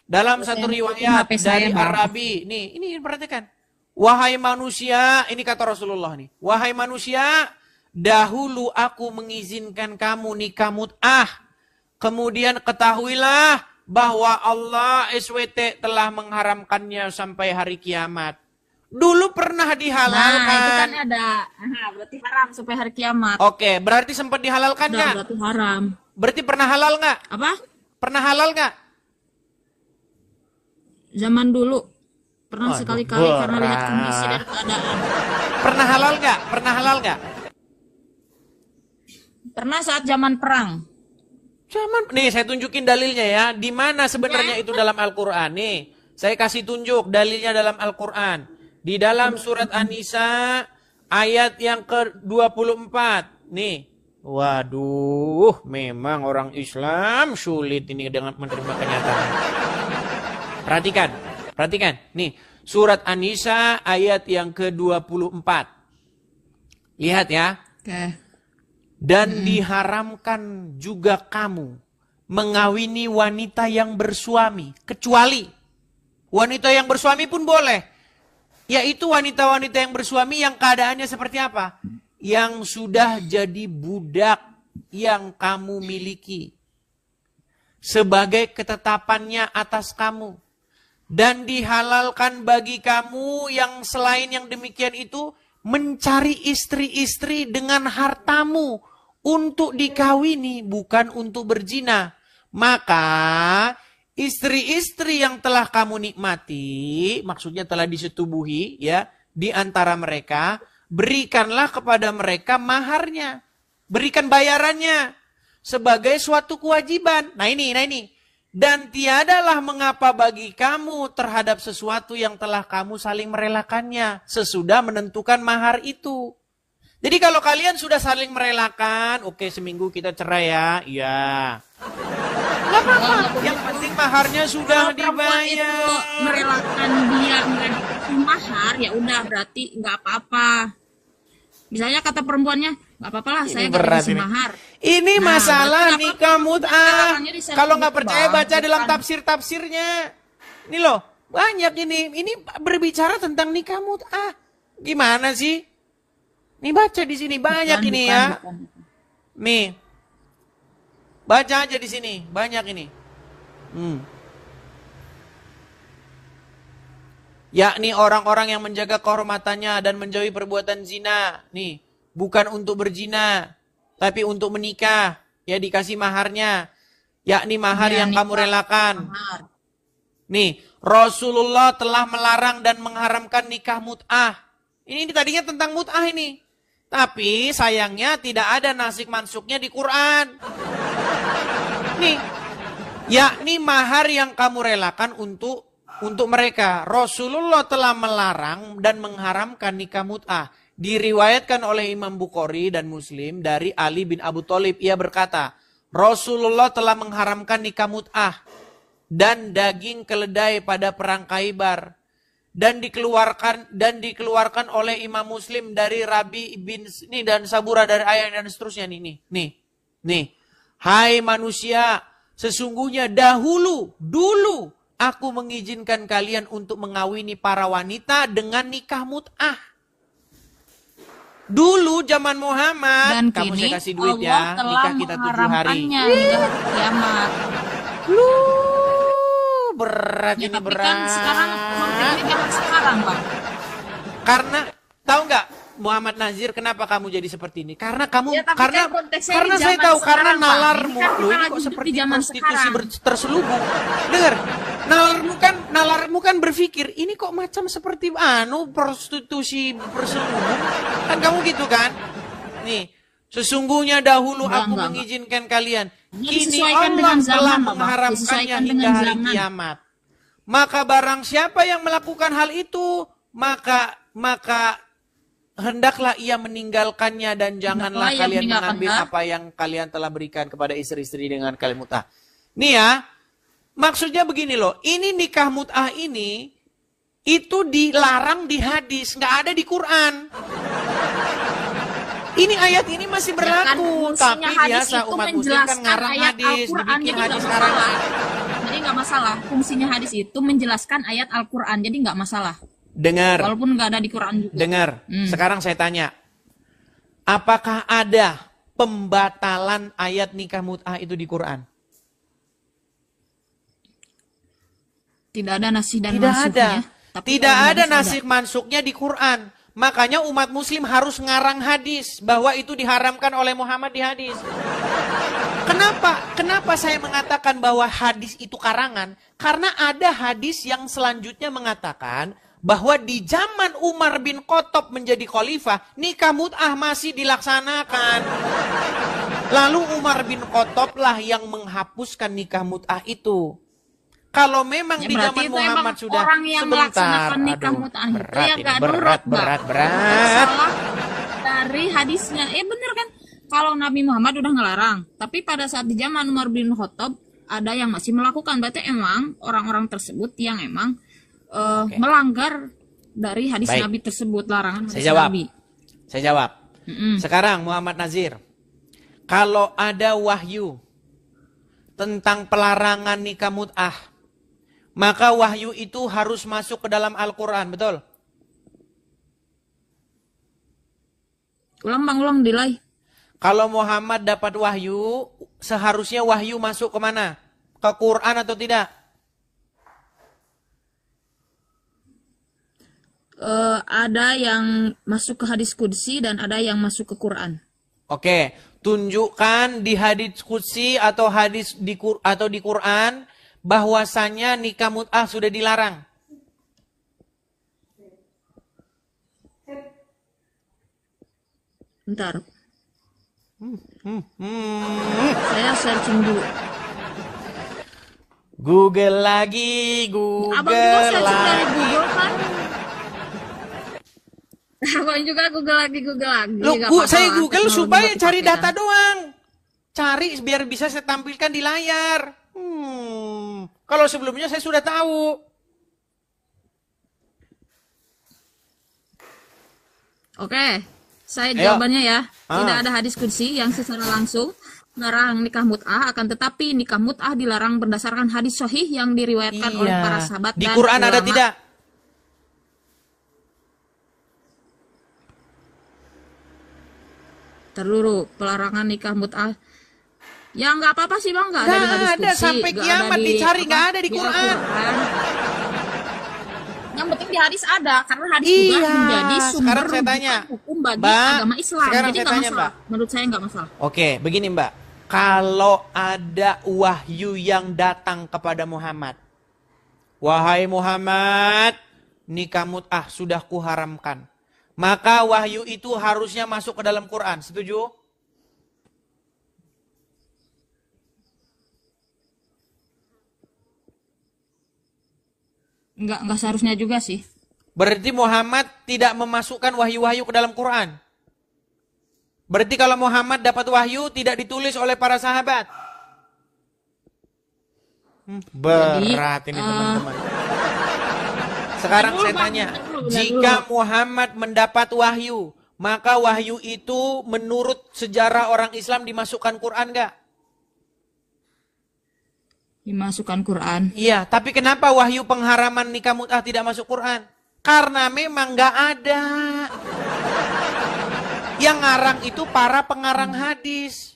Dalam satu riwayat dari Arabi, nih, ini perhatikan. Wahai manusia, ini kata Rasulullah nih. Wahai manusia, dahulu aku mengizinkan kamu nikah mut'ah. Kemudian ketahuilah bahwa Allah SWT telah mengharamkannya sampai hari kiamat. Dulu pernah dihalalkan. Nah, itu kan ada. Berarti haram sampai hari kiamat. Oke, berarti sempat dihalalkan nggak? Berarti haram. Berarti pernah halal nggak? Apa? Pernah halal nggak? Zaman dulu. Pernah sekali-kali karena lihat kondisi dan keadaan. Pernah halal nggak? Pernah halal nggak? Pernah saat zaman perang. Nih saya tunjukin dalilnya ya. Di mana sebenarnya itu dalam Al-Quran. Nih, saya kasih tunjuk dalilnya dalam Al-Quran. Di dalam surat An-Nisa ayat yang ke-24. Nih. Waduh, memang orang Islam sulit ini dengan menerima kenyataan. Perhatikan. Nih, surat An-Nisa ayat yang ke-24. Lihat ya. Oke. Dan diharamkan juga kamu mengawini wanita yang bersuami. Kecuali wanita yang bersuami pun boleh. Yaitu wanita-wanita yang bersuami yang keadaannya seperti apa? Yang sudah jadi budak yang kamu miliki. Sebagai ketetapannya atas kamu. Dan dihalalkan bagi kamu yang selain yang demikian itu mencari istri-istri dengan hartamu untuk dikawini, bukan untuk berzina. Maka istri-istri yang telah kamu nikmati, maksudnya telah disetubuhi ya, di antara mereka, berikanlah kepada mereka maharnya, berikan bayarannya sebagai suatu kewajiban. Nah ini. Dan tiadalah mengapa bagi kamu terhadap sesuatu yang telah kamu saling merelakannya sesudah menentukan mahar itu. Jadi kalau kalian sudah saling merelakan, oke seminggu kita cerai ya, iya. Gak apa-apa, yang penting maharnya sudah dibayar. Merelakan dia nggak dikasih mahar, ya udah berarti nggak apa-apa. Misalnya kata perempuannya, nggak apa-apa lah, saya nggak dikasih mahar. Ini Nah, masalah berarti nikah mut'ah. Kalau nggak percaya baca bukan. dalam tafsir-tafsirnya. Ini loh, banyak ini. Ini berbicara tentang nikah mut'ah. Gimana sih? Nih baca di sini banyak ini ya. Nih. Baca aja di sini, banyak ini. Yakni orang-orang yang menjaga kehormatannya dan menjauhi perbuatan zina. Nih, bukan untuk berzina, tapi untuk menikah. Ya dikasih maharnya. Yakni mahar yang kamu relakan. Mahar. Nih, Rasulullah telah melarang dan mengharamkan nikah mut'ah. Ini tadinya tentang mut'ah ini. Tapi sayangnya tidak ada nasik mansuknya di Quran. Nih, yakni mahar yang kamu relakan untuk mereka. Rasulullah telah melarang dan mengharamkan nikah mut'ah. Diriwayatkan oleh Imam Bukhari dan Muslim dari Ali bin Abu Thalib. Ia berkata, Rasulullah telah mengharamkan nikah mut'ah dan daging keledai pada perang Khaibar. Dan dikeluarkan oleh Imam Muslim dari Rabi bin ini dan Sabura dari ayat dan seterusnya nih. Hai manusia, sesungguhnya dulu aku mengizinkan kalian untuk mengawini para wanita dengan nikah mut'ah. Dulu zaman Muhammad, Dan kamu kini saya kasih duit Allah ya, telah nikah kita 7 hari. mengharamkannya hingga hari kiamat. Berat Ya, ini tapi berat. kan sekarang zaman sekarang, Bang. Karena tahu nggak Muhammad Nazir kenapa kamu jadi seperti ini? Karena kamu Ya, tapi karena kan konteksnya karena di saya zaman tahu karena sekarang, Bang. nalarmu Ini kan kita loh ini lagi kok hidup seperti di zaman prostitusi sekarang. terselubung. Dengar, nalarmu kan berpikir ini kok macam seperti prostitusi terselubung. Kan kamu gitu kan? Nih, sesungguhnya dahulu aku Enggak. mengizinkan kalian. Ini Kini disesuaikan Allah dengan telah zaman, Bang. mengharamkannya Disesuaikan hingga dengan hari zaman. kiamat. Maka barang siapa yang melakukan hal itu, maka hendaklah ia meninggalkannya dan janganlah Hendaklah ia kalian meninggalkan, mengambil apa yang kalian telah berikan kepada istri-istri dengan kalian mut'ah. Nih ya, maksudnya begini loh, ini nikah mut'ah ini itu dilarang di hadis, nggak ada di Quran. Ini ayat ini masih berlaku, fungsinya tapi hadis biasa itu umat muslim kan menjelaskan ngarang ayat hadis, Al-Quran, dibikin jadi hadis nggak sekarang. masalah. Jadi nggak masalah. Fungsinya hadis itu menjelaskan ayat Al-Quran, jadi nggak masalah. Dengar. Walaupun nggak ada di Quran juga. Dengar, sekarang saya tanya. Apakah ada pembatalan ayat nikah mut'ah itu di Quran? Tidak ada nasih dan Tidak mansuknya. ada. Tapi Tidak dalam ada hadis nasih mansuknya di Quran. Makanya umat muslim harus ngarang hadis bahwa itu diharamkan oleh Muhammad di hadis. Kenapa saya mengatakan bahwa hadis itu karangan? Karena ada hadis yang selanjutnya mengatakan bahwa di zaman Umar bin Khattab menjadi khalifah, nikah mut'ah masih dilaksanakan. Lalu Umar bin Khattab lah yang menghapuskan nikah mut'ah itu. Kalau memang Ya, di berarti zaman itu Muhammad emang sudah orang yang melaksanakan nikah aduh, mut'ah itu berat ya ini, gak berat, nurut, Mbak. berat. Salah dari hadisnya. Bener kan? Kalau Nabi Muhammad udah ngelarang, tapi pada saat di zaman Umar bin Khattab ada yang masih melakukan. Berarti emang orang-orang tersebut yang emang Oke. melanggar dari hadis Baik. Nabi tersebut, larangan hadis Saya jawab. Nabi. Saya jawab. Mm-mm. Sekarang Muhammad Nazir, kalau ada wahyu tentang pelarangan nikah mut'ah, maka wahyu itu harus masuk ke dalam Al-Quran, betul? Ulang bang, ulang delay. Kalau Muhammad dapat wahyu, seharusnya wahyu masuk kemana? Ke Quran atau tidak? Ada yang masuk ke hadis qudsi dan ada yang masuk ke Quran. Oke, tunjukkan di hadis qudsi atau hadis di Quran bahwasanya nikah mut'ah sudah dilarang. Bentar. Saya searching dulu. Google lagi, Google Abang juga searching dari lagi. Google kan? Abang juga Google lagi. Loh, Gak apa-apa saya lah, Google teknologi supaya buat cari dipakai, data kan? doang. Cari biar bisa saya tampilkan di layar. Kalau sebelumnya saya sudah tahu. Oke, saya Ayo. jawabannya ya. Tidak Ah. ada hadis qudsi yang secara langsung melarang nikah mut'ah, akan tetapi nikah mut'ah dilarang berdasarkan hadis sahih yang diriwayatkan oleh para sahabat Di dan Quran ada ulama. tidak? Terluru pelarangan nikah mut'ah. Ya nggak apa-apa sih bang, nggak ada di Nggak hadis ada, qudsi, sampai nggak kiamat ada di dicari, apa, nggak ada di di Quran. Al-Quran. Yang penting di hadis ada, karena hadis juga Iya, menjadi sumber sekarang saya rujukan tanya. hukum bagi Mbak, agama Islam. sekarang Jadi saya nggak tanya, masalah. Mbak. Menurut saya nggak masalah. Oke, begini Mbak. Kalau ada wahyu yang datang kepada Muhammad. Wahai Muhammad, nikah mut'ah sudah kuharamkan. Maka wahyu itu harusnya masuk ke dalam Quran. Setuju? Nggak seharusnya juga sih. Berarti Muhammad tidak memasukkan wahyu-wahyu ke dalam Quran. Berarti kalau Muhammad dapat wahyu tidak ditulis oleh para sahabat. Berat ini teman-teman. Sekarang saya tanya, jika Muhammad mendapat wahyu, maka wahyu itu menurut sejarah orang Islam dimasukkan Quran nggak? Dimasukkan Quran. Iya, tapi kenapa wahyu pengharaman nikah mut'ah tidak masuk Quran? Karena memang nggak ada. Yang ngarang itu para pengarang hadis.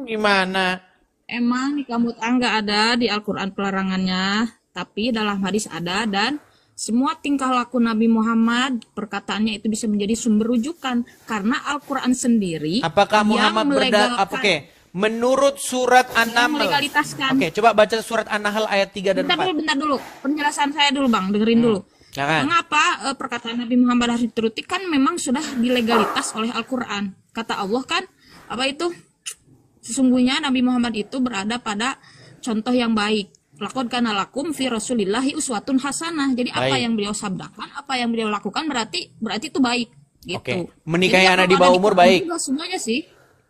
Gimana? Emang nikah mut'ah nggak ada di Al-Quran pelarangannya, tapi dalam hadis ada, dan semua tingkah laku Nabi Muhammad, perkataannya itu bisa menjadi sumber rujukan karena Al-Quran sendiri Apakah yang Muhammad melegalkan, Oke, menurut surat yang An-Naml. melegalitaskan. Oke, coba baca surat An-Nahl ayat 3 dan 4. Bentar dulu. Penjelasan saya dulu Bang, dengerin dulu. Jangan. Mengapa perkataan Nabi Muhammad harus dituruti? Kan memang sudah dilegalitas oleh Al-Quran. Kata Allah kan, apa itu? Sesungguhnya Nabi Muhammad itu berada pada contoh yang baik. Laqad kana lakum fi Rasulillahi uswatun hasanah. Jadi apa Baik. yang beliau sabdakan, apa yang beliau lakukan berarti itu baik gitu. Oke. Menikahi Jadi anak kalau di ada bawah umur Quran baik. juga semuanya sih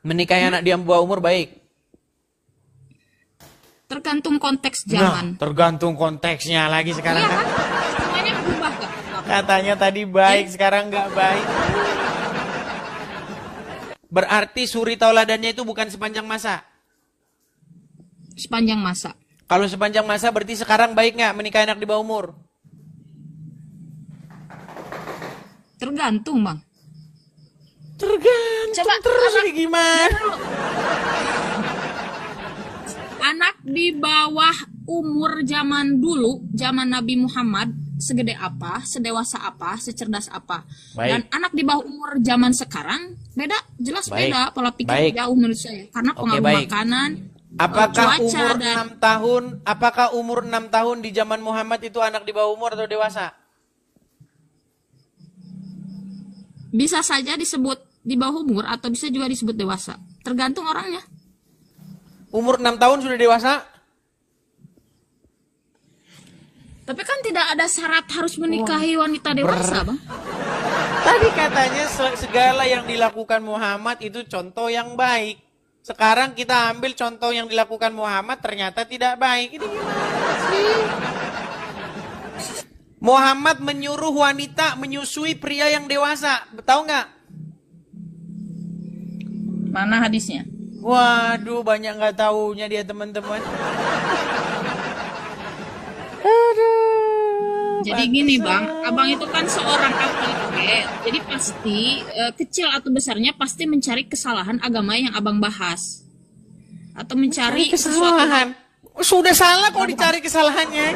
Menikahi anak di bawah umur baik. tergantung konteks Nah, zaman. tergantung konteksnya lagi sekarang Iya kan. kan? Semuanya berubah kan? Katanya tadi baik, sekarang nggak baik. Berarti suri tauladannya itu bukan sepanjang masa. Sepanjang masa. Kalau sepanjang masa berarti sekarang baik nggak menikahi anak di bawah umur? Tergantung, Bang. Tergantung Coba terus ini gimana? Anak di bawah umur zaman dulu, zaman Nabi Muhammad, segede apa, sedewasa apa, secerdas apa. Baik. Dan anak di bawah umur zaman sekarang, beda, jelas Baik. beda pola pikir Baik. jauh menurut saya. Karena Oke, pengaruh baik. makanan, Apakah cuaca, umur dan 6 tahun, apakah umur 6 tahun di zaman Muhammad itu anak di bawah umur atau dewasa? bisa saja disebut di bawah umur atau bisa juga disebut dewasa. Tergantung orangnya. Umur 6 tahun sudah dewasa? Tapi kan tidak ada syarat harus menikahi wanita dewasa, Bang. Tadi katanya segala yang dilakukan Muhammad itu contoh yang baik. Sekarang kita ambil contoh yang dilakukan Muhammad ternyata tidak baik. Ini gimana sih? Muhammad menyuruh wanita menyusui pria yang dewasa. Tahu nggak? Mana hadisnya? Waduh, banyak nggak taunya dia teman-teman. Jadi gini Bang, abang itu kan seorang advokat, jadi pasti kecil atau besarnya pasti mencari kesalahan agama yang abang bahas. Atau mencari kesalahan. Sudah salah kok dicari kesalahannya.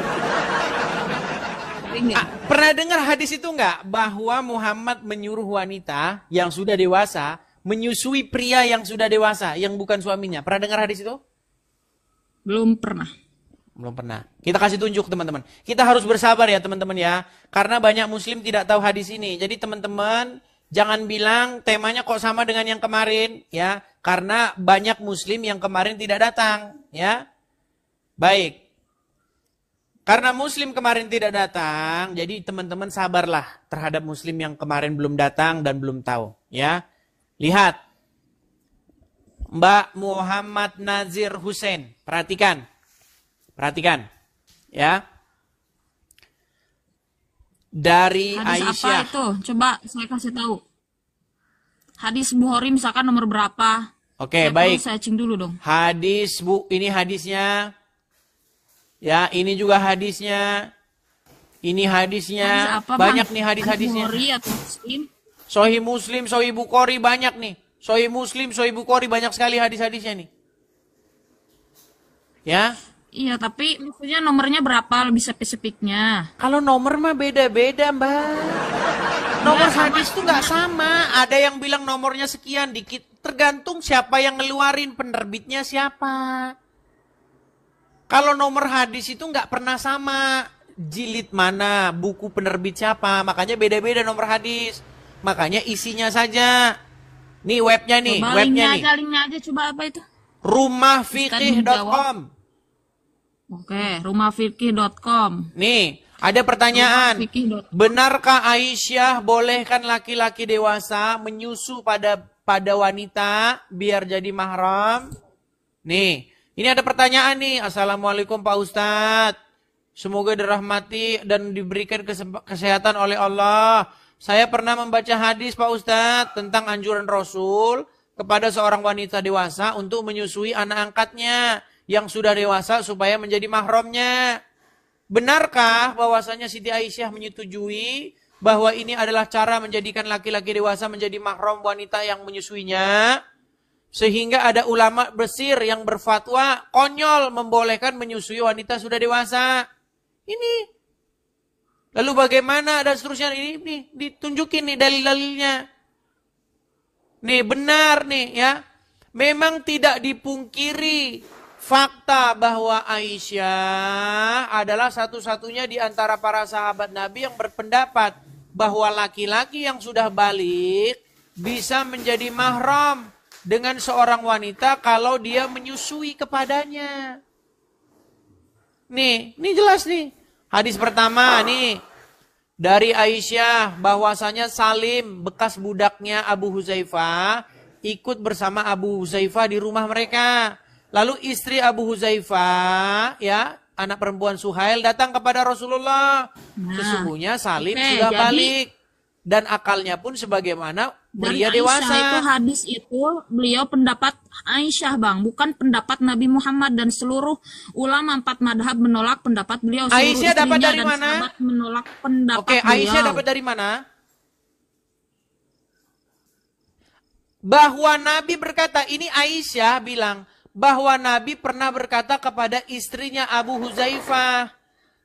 Pernah dengar hadis itu nggak? Bahwa Muhammad menyuruh wanita yang sudah dewasa menyusui pria yang sudah dewasa, yang bukan suaminya. Pernah dengar hadis itu? Belum pernah. Belum pernah. Kita kasih tunjuk teman-teman. Kita harus bersabar ya teman-teman ya. Karena banyak muslim tidak tahu hadis ini. Jadi teman-teman jangan bilang temanya kok sama dengan yang kemarin ya. Karena banyak muslim yang kemarin tidak datang ya. Baik. Karena muslim kemarin tidak datang, jadi teman-teman sabarlah terhadap muslim yang kemarin belum datang dan belum tahu ya. Lihat. Mbak Muhammad Nazir Hussein. Perhatikan. Perhatikan, ya. Dari hadis Aisyah. Apa itu? Coba saya kasih tahu. Hadis Bukhari misalkan nomor berapa? Oke, baik. Saya cek dulu dong. Hadis, Bu, ini hadisnya. Ya, ini juga hadisnya. Ini hadisnya. Hadis apa, banyak Bang? nih hadis-hadisnya. Bukhari atau Muslim? Sahih Muslim, Sahih Bukhari banyak nih. Sahih Muslim, Sahih Bukhari banyak sekali hadis-hadisnya nih. Ya. Iya, tapi maksudnya nomornya berapa lebih spesifiknya? Kalau nomor mah beda-beda, Mbak. Nomor hadis tuh nggak sama. Ada yang bilang nomornya sekian, dikit. Tergantung siapa yang ngeluarin, penerbitnya siapa. Kalau nomor hadis itu nggak pernah sama. Jilid mana, buku penerbit siapa. Makanya beda-beda nomor hadis. Makanya isinya saja. Nih webnya nih, coba webnya nih. Linknya aja, coba apa itu? Rumahfikih.com. Oke, rumahfikih.com. Nih, ada pertanyaan. Benarkah Aisyah bolehkan laki-laki dewasa menyusu pada wanita biar jadi mahram? Nih, ini ada pertanyaan nih. Assalamualaikum Pak Ustadz. Semoga dirahmati dan diberikan kesehatan oleh Allah. Saya pernah membaca hadis Pak Ustadz tentang anjuran Rasul kepada seorang wanita dewasa untuk menyusui anak angkatnya yang sudah dewasa supaya menjadi mahramnya. Benarkah bahwasanya Siti Aisyah menyetujui bahwa ini adalah cara menjadikan laki-laki dewasa menjadi mahram wanita yang menyusuinya? Sehingga ada ulama besir yang berfatwa konyol membolehkan menyusui wanita sudah dewasa. Ini. Lalu bagaimana dan seterusnya ini nih ditunjukin nih dalil-dalilnya. Nih benar nih ya. Memang tidak dipungkiri fakta bahwa Aisyah adalah satu-satunya di antara para sahabat Nabi yang berpendapat bahwa laki-laki yang sudah balik bisa menjadi mahram dengan seorang wanita kalau dia menyusui kepadanya. Nih, ini jelas nih. Hadis pertama nih dari Aisyah bahwasanya Salim bekas budaknya Abu Huzaifah ikut bersama Abu Huzaifah di rumah mereka. Lalu istri Abu Huzaifah, ya, anak perempuan Suhail datang kepada Rasulullah. Sesungguhnya Salim sudah balik dan akalnya pun sebagaimana belia dewasa. Itu hadis itu beliau pendapat Aisyah, Bang, bukan pendapat Nabi Muhammad, dan seluruh ulama 4 madhab menolak pendapat beliau. Aisyah dapat dari mana? Menolak pendapat beliau. Aisyah dapat dari mana? Bahwa Nabi berkata, ini Aisyah bilang bahwa Nabi pernah berkata kepada istrinya Abu Huzaifah,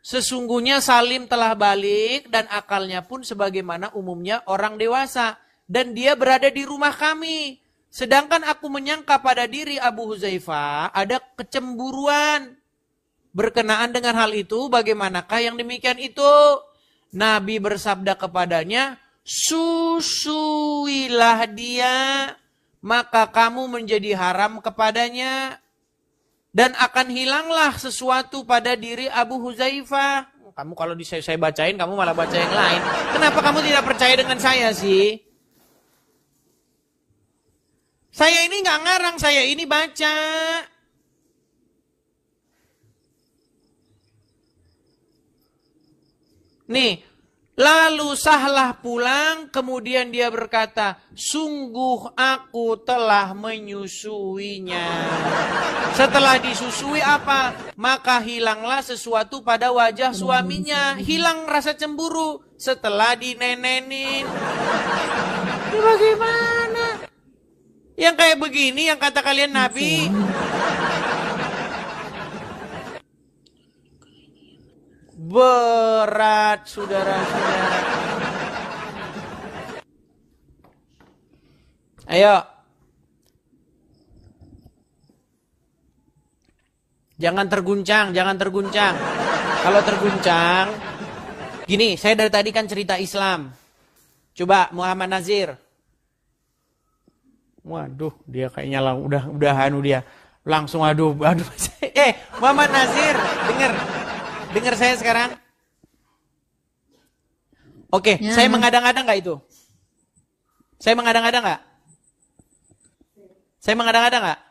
sesungguhnya Salim telah balik dan akalnya pun sebagaimana umumnya orang dewasa dan dia berada di rumah kami. Sedangkan aku menyangka pada diri Abu Huzaifah ada kecemburuan. Berkenaan dengan hal itu, bagaimanakah yang demikian itu? Nabi bersabda kepadanya, susuilah dia maka kamu menjadi haram kepadanya. Dan akan hilanglah sesuatu pada diri Abu Huzaifah. Kamu kalau saya bacain, kamu malah baca yang lain. Kenapa kamu tidak percaya dengan saya sih? Saya ini nggak ngarang, saya ini baca. Nih, lalu Sahlah pulang, kemudian dia berkata, sungguh aku telah menyusuinya. Setelah disusui apa? Maka hilanglah sesuatu pada wajah suaminya. Hilang rasa cemburu setelah dinenenin. Ini bagaimana? Yang kayak begini yang kata kalian Nabi. Berat, saudara-saudara. Ayo. Jangan terguncang, jangan terguncang. Kalau terguncang, gini, saya dari tadi kan cerita Islam. Coba Muhammad Nazir. Waduh, dia kayaknya udah anu dia. Langsung aduh. Muhammad Nazir, dengar saya sekarang. Oke, ya. Saya mengadang-adang nggak itu? Saya mengadang-adang nggak? Saya mengadang-adang nggak?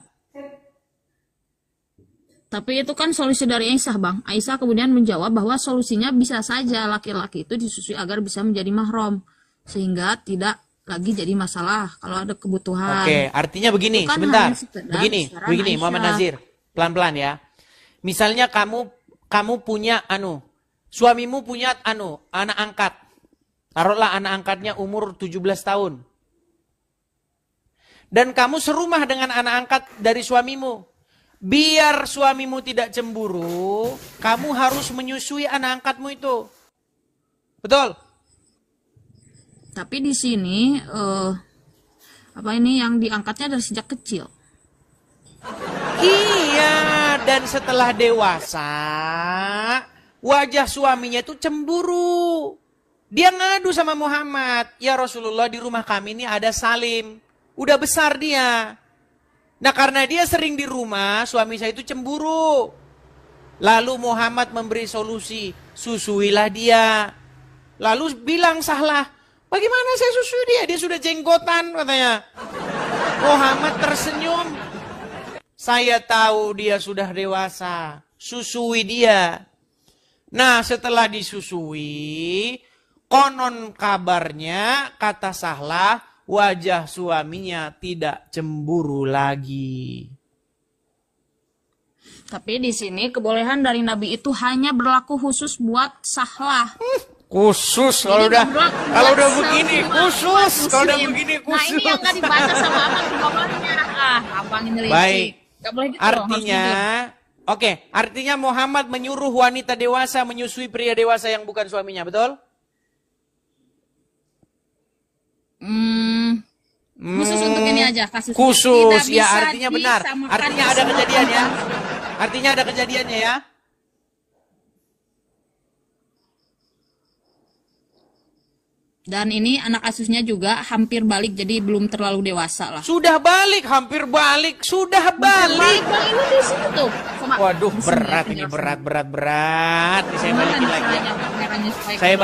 Tapi itu kan solusi dari Aisyah, Bang. Aisyah kemudian menjawab bahwa solusinya bisa saja laki-laki itu disusui agar bisa menjadi mahram. Sehingga tidak lagi jadi masalah kalau ada kebutuhan. Oke, artinya begini, kan sebentar. Begini, Muhammad Nazir. Pelan-pelan ya. Misalnya kamu punya suamimu punya anak angkat. Taruhlah anak angkatnya umur 17 tahun. Dan kamu serumah dengan anak angkat dari suamimu. Biar suamimu tidak cemburu, kamu harus menyusui anak angkatmu itu. Betul? Tapi di sini yang diangkatnya dari sejak kecil. Iya, dan setelah dewasa, wajah suaminya itu cemburu. Dia ngadu sama Muhammad, ya Rasulullah, di rumah kami ini ada Salim. Udah besar dia. Nah, karena dia sering di rumah, suami saya itu cemburu. Lalu Muhammad memberi solusi, susuilah dia. Lalu bilang Sahlah, bagaimana saya susui dia? Dia sudah jenggotan katanya. Muhammad tersenyum. Saya tahu dia sudah dewasa. Susui dia. Nah, setelah disusui, konon kabarnya, kata Sahlah, wajah suaminya tidak cemburu lagi. Tapi di sini kebolehan dari Nabi itu hanya berlaku khusus buat Sahlah. Khusus kalau udah begini khusus. Kalau udah begini khusus. Nah, ini yang nggak dibaca sama abang di bawahnya. Abang ini licik. Baik. Gak boleh gitu. Artinya Muhammad menyuruh wanita dewasa menyusui pria dewasa yang bukan suaminya, betul? Khusus untuk ini aja kasus. Khusus ya, artinya benar. Artinya ada kejadian ya. Artinya ada kejadiannya ya. Dan ini anak asuhnya juga hampir balik, jadi belum terlalu dewasa lah. Sudah balik, hampir balik, sudah balik. Ini di sini tuh. Waduh, berat ini, berat. Nih, saya balikin lagi ya. Saya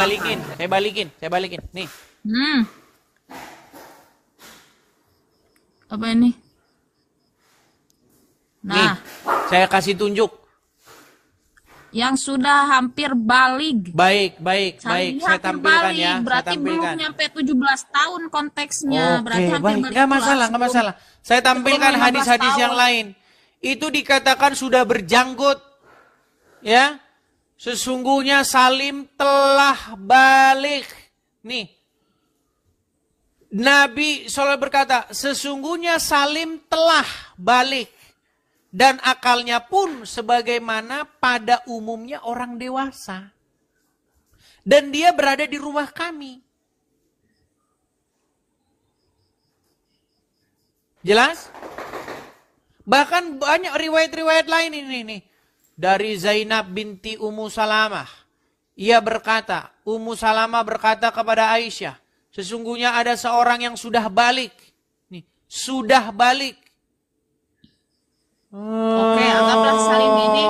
balikin. Nih. Apa ini? Nah, nih, saya kasih tunjuk. Yang sudah hampir balik. Baik. Saya tampilkan ya. Berarti belum nyampe 17 tahun konteksnya. Oke, baik. Nggak masalah. Saya tampilkan hadis-hadis yang lain. Itu dikatakan sudah berjanggut. Ya. Sesungguhnya Salim telah balik. Nih. Nabi SAW berkata, sesungguhnya Salim telah balik. Dan akalnya pun sebagaimana pada umumnya orang dewasa. Dan dia berada di rumah kami. Jelas? Bahkan banyak riwayat-riwayat lain ini nih. Dari Zainab binti Ummu Salamah. Ia berkata, Ummu Salamah berkata kepada Aisyah, sesungguhnya ada seorang yang sudah balik. Nih, sudah balik. Oke, anggaplah saling ini.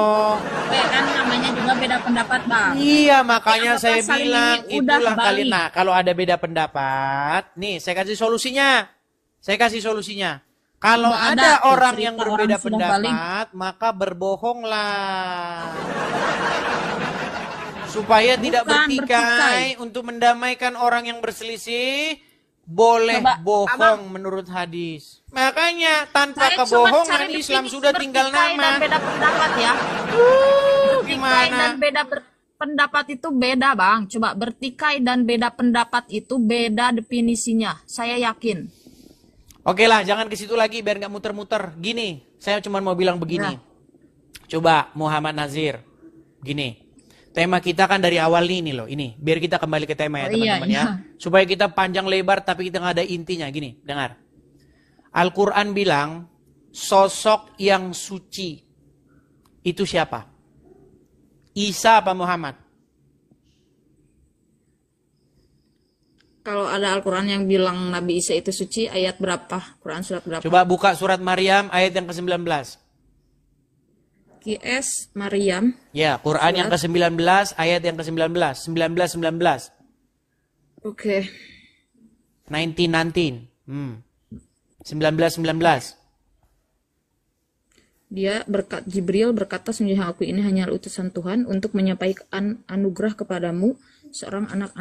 Kan namanya juga beda pendapat, Bang. Iya, makanya Anggaplah saya saling bilang ini udah itulah kalian. balik. Nah, kalau ada beda pendapat, nih saya kasih solusinya. Kalau Nggak ada tuh orang cerita yang berbeda orang sudah balik. pendapat, maka berbohonglah. Supaya tidak Bukan, bertikai untuk mendamaikan orang yang berselisih, boleh Coba, bohong Abang. menurut hadis. Makanya tanpa Saya cuma kebohongan cari Islam definisi sudah tinggal bertikai dan nama. beda pendapat ya. Bertikai Gimana? dan beda pendapat itu beda, Bang. Coba bertikai dan beda pendapat itu beda definisinya. Saya yakin. Oke lah, jangan ke situ lagi biar nggak muter-muter. Gini, saya cuma mau bilang begini. Ya. Coba Muhammad Nazir, gini. Tema kita kan dari awal ini loh, ini. Biar kita kembali ke tema ya Oh, iya, teman-teman ya. iya. Supaya kita panjang lebar tapi kita nggak ada intinya. Gini, dengar. Al-Quran bilang, sosok yang suci itu siapa? Isa apa Muhammad? Kalau ada Al-Quran yang bilang Nabi Isa itu suci, ayat berapa? Quran surat berapa? Coba buka surat Maryam ayat yang ke-19. QS Maryam. Ya, Quran yang ke-19 ayat yang ke-19. 19. Oke. 19. 19. Dia Jibril berkata, sungguh aku ini hanya utusan Tuhan untuk menyampaikan anugerah kepadamu, seorang anak